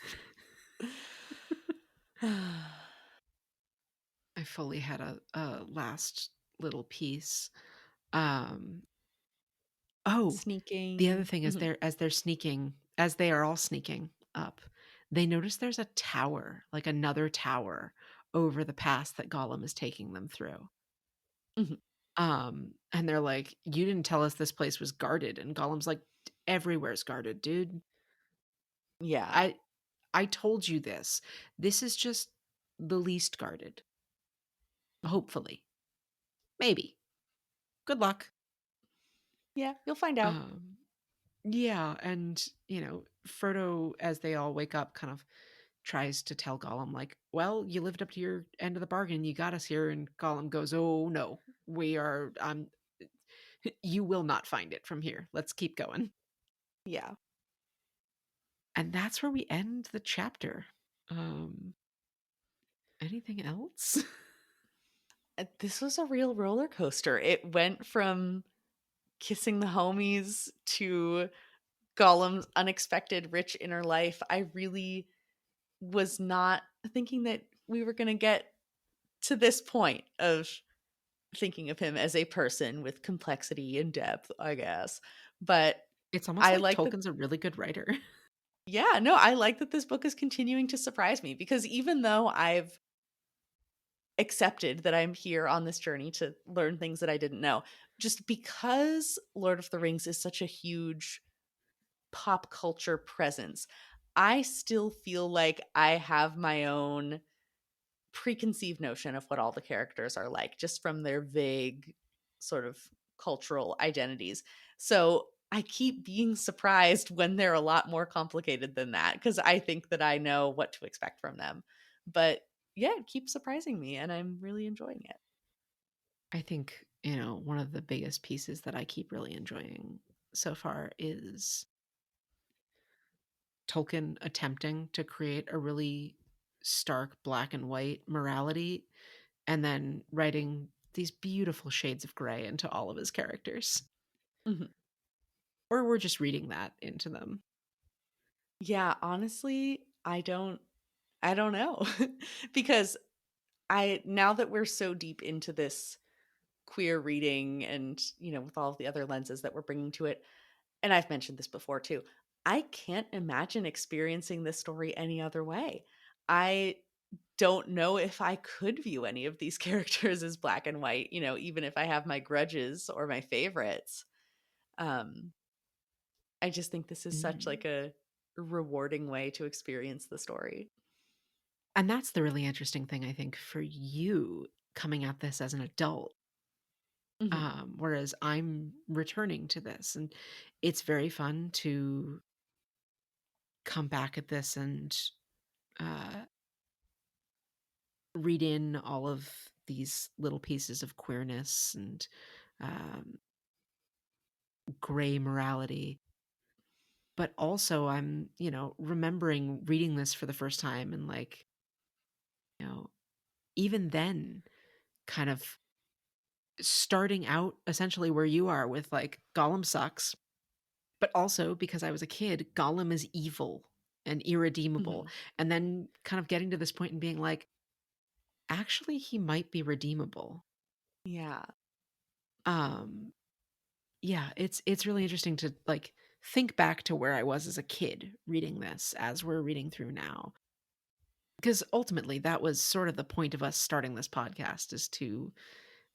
I fully had a last little piece. Um, oh, the other Sneaking. thing is Mhm. they're sneaking, as they are all sneaking up, they notice there's a tower, like another tower over the pass that Gollum is taking them through. Mhm. And they're like, "You didn't tell us this place was guarded." And Gollum's like, "Everywhere's guarded, dude." Yeah. I told you this. This is just the least guarded. Hopefully. Maybe. Good luck. Yeah, you'll find out. Um, yeah, and Frodo, as they all wake up, kind of tries to tell Gollum, like, "Well, you lived up to your end of the bargain. You got us here." And Gollum goes, "Oh no, we are. You will not find it from here. Let's keep going." Yeah. And that's where we end the chapter. Um, Anything else? This was a real roller coaster. It went from kissing the homies to Gollum's unexpected rich inner life. I really was not thinking that we were going to get to this point of thinking of him as a person with complexity and depth, I guess. But It's almost I like like that. Tolkien's a really good writer. Yeah, no, I like that this book is continuing to surprise me because even though I've accepted that I'm here on this journey to learn things that I didn't know, just because Lord of the Rings is such a huge pop culture presence, I still feel like I have my own preconceived notion of what all the characters are like, just from their vague sort of cultural identities. So I keep being surprised when they're a lot more complicated than that because I think that I know what to expect from them. But yeah, it keeps surprising me and I'm really enjoying it. I think, one of the biggest pieces that I keep really enjoying so far is Tolkien attempting to create a really stark black and white morality and then writing these beautiful shades of gray into all of his characters. Mhm. Or we're just reading that into them. Yeah, honestly, I don't know. Because I now that we're so deep into this queer reading and, with all of the other lenses that we're bringing to it, and I've mentioned this before too, I can't imagine experiencing this story any other way. I don't know if I could view any of these characters as black and white, even if I have my grudges or my favorites. Um, I just think this is such Mm. like a rewarding way to experience the story. And that's the really interesting thing, I think, for you coming at this as an adult. Mhm. Whereas I'm returning to this. And it's very fun to come back at this and uh, read in all of these little pieces of queerness and um, gray morality. But also, I'm, remembering reading this for the first time and, like, you know, even then, kind of starting out essentially where you are with, like, Gollum sucks, but also because I was a kid, Gollum is evil and irredeemable. Mhm. And then kind of getting to this point and being like, actually, he might be redeemable. Yeah. Um, Yeah, it's really interesting to, like, think back to where I was as a kid reading this as we're reading through now. Because ultimately that was sort of the point of us starting this podcast, is to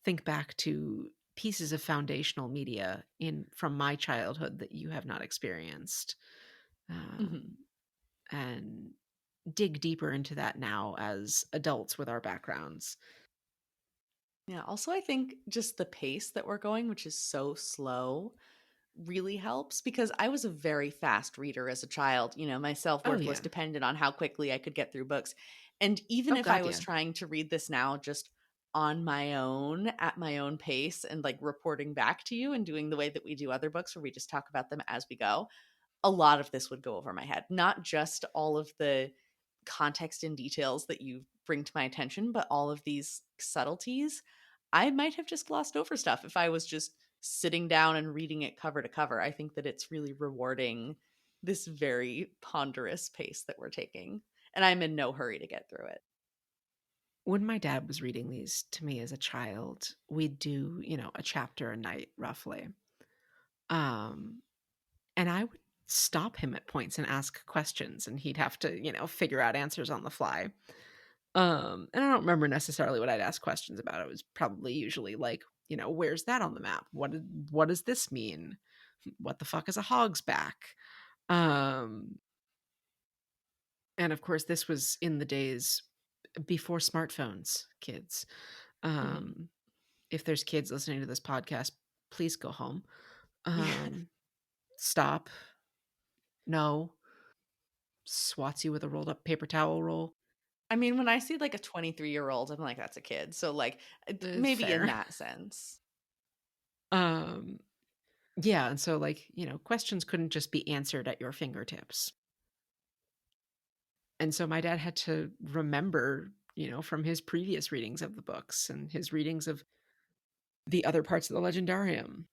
think back to pieces of foundational media in from my childhood that you have not experienced. Mhm. Um, and dig deeper into that now as adults with our backgrounds. Yeah, also I think just the pace that we're going, which is so slow, really helps because I was a very fast reader as a child. My Oh self-worth was yeah. dependent on how quickly I could get through books. And even Oh if I god, was yeah. trying to read this now just on my own at my own pace and like reporting back to you and doing the way that we do other books where we just talk about them as we go, a lot of this would go over my head. Not just all of the context and details that you bring to my attention, but all of these subtleties. I might have just glossed over stuff if I was just sitting down and reading it cover to cover. I think that it's really rewarding this very ponderous pace that we're taking. And I'm in no hurry to get through it. When my dad was reading these to me as a child, we'd do, a chapter a night roughly. Um, and I would stop him at points and ask questions, and he'd have to, figure out answers on the fly. And I don't remember necessarily what I'd ask questions about. It was probably usually like, where's that on the map? What does this mean? What the fuck is a hog's back? Um, And of course, this was in the days before smartphones, kids. Mhm. If there's kids listening to this podcast, please go home. Stop. No. Swats you with a rolled up paper towel roll. I mean, when I see like a 23-year-old, I'm like, that's a kid. So like maybe in Fair. that sense. Um, yeah, and so like, questions couldn't just be answered at your fingertips. And so my dad had to remember, from his previous readings of the books and his readings of the other parts of the legendarium.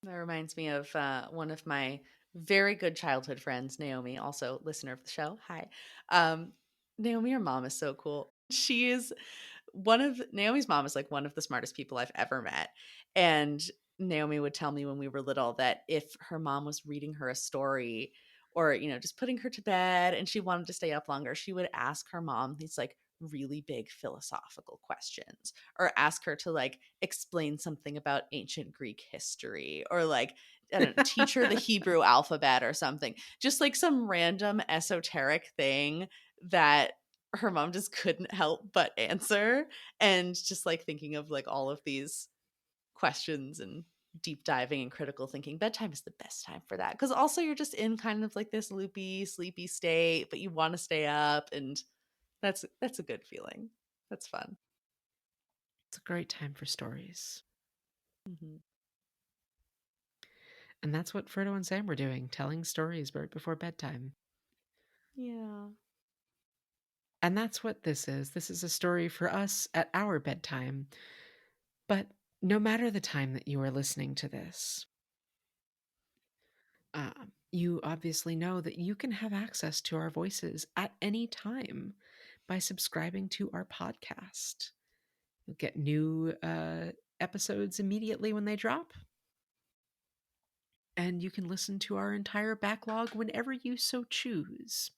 That reminds me of one of my very good childhood friends, Naomi, also listener of the show. Hi. Naomi, your mom is so cool. She is Naomi's mom is like one of the smartest people I've ever met. And Naomi would tell me when we were little that if her mom was reading her a story or, just putting her to bed and she wanted to stay up longer, she would ask her mom these like really big philosophical questions or ask her to like explain something about ancient Greek history or like, I don't know, teach her the Hebrew alphabet or something. Just like some random esoteric thing that her mom just couldn't help but answer. And just like thinking of like all of these questions and deep diving and critical thinking, bedtime is the best time for that, because also you're just in kind of like this loopy sleepy state, but you want to stay up, and that's a good feeling. That's fun. It's a great time for stories. Mm-hmm. And that's what Frodo and Sam were doing, telling stories right before bedtime. Yeah. And that's what this is. This is a story for us at our bedtime. But no matter the time that you are listening to this, you obviously know that you can have access to our voices at any time by subscribing to our podcast. You'll get new episodes immediately when they drop. And you can listen to our entire backlog whenever you so choose.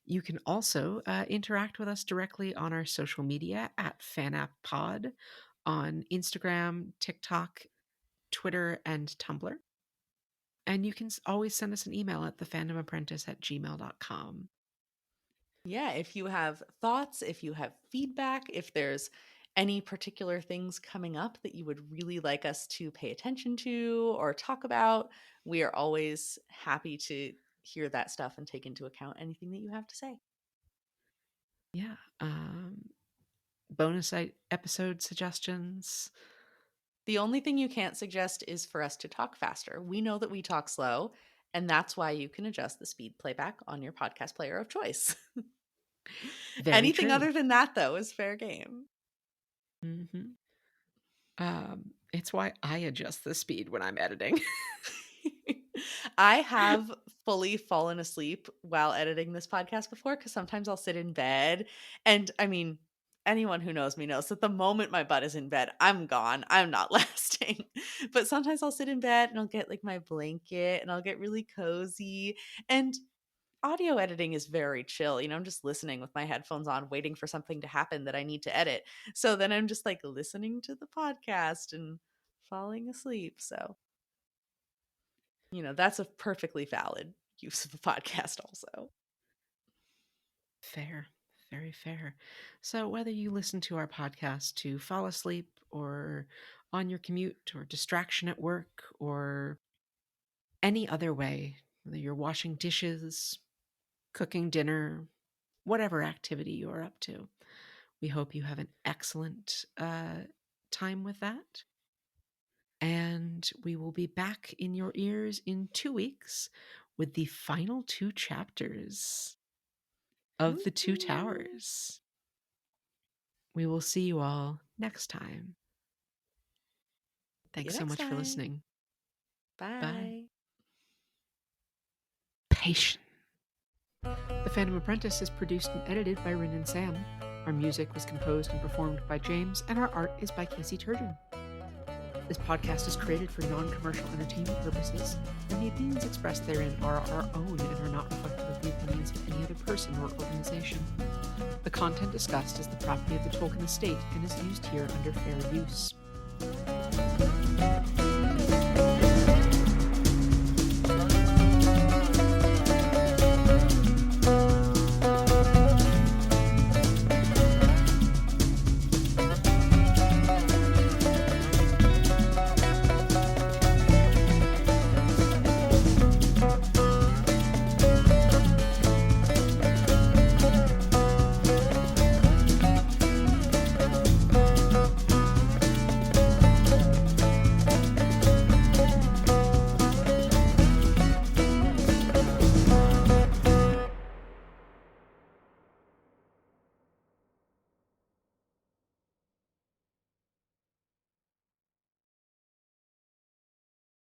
You can also interact with us directly on our social media at FanAppPod on Instagram, TikTok, Twitter, and Tumblr. And you can always send us an email at thefandomapprentice@gmail.com. Yeah, if you have thoughts, if you have feedback, if there's any particular things coming up that you would really like us to pay attention to or talk about, we are always happy to hear that stuff and take into account anything that you have to say. Yeah. Bonus episode suggestions. The only thing you can't suggest is for us to talk faster. We know that we talk slow, and that's why you can adjust the speed playback on your podcast player of choice. Very Anything true. other than that, though, is fair game. Mm-hmm. It's why I adjust the speed when I'm editing. I have fully fallen asleep while editing this podcast before, because sometimes I'll sit in bed. And I mean, anyone who knows me knows that the moment my butt is in bed, I'm gone. I'm not lasting. But sometimes I'll sit in bed and I'll get like my blanket and I'll get really cozy. And audio editing is very chill. I'm just listening with my headphones on, waiting for something to happen that I need to edit. So then I'm just like listening to the podcast and falling asleep. So, that's a perfectly valid use of a podcast, also. Fair. Very fair. So, whether you listen to our podcast to fall asleep or on your commute or distraction at work or any other way, whether you're washing dishes, cooking dinner, whatever activity you're up to, we hope you have an excellent time with that. And we will be back in your ears in 2 weeks with the final 2 chapters of the Two Towers. We will see you all next time. See you Thanks so next much for time. listening. Bye. Bye. Patience. The Phantom Apprentice is produced and edited by Ryn Sam. Our music was composed and performed by James, and our art is by Casey Turgeon. This podcast is created for non-commercial entertainment purposes, and the opinions expressed therein are our own and are not reflective of the opinions of any other person or organization. The content discussed is the property of the Tolkien estate and is used here under fair use.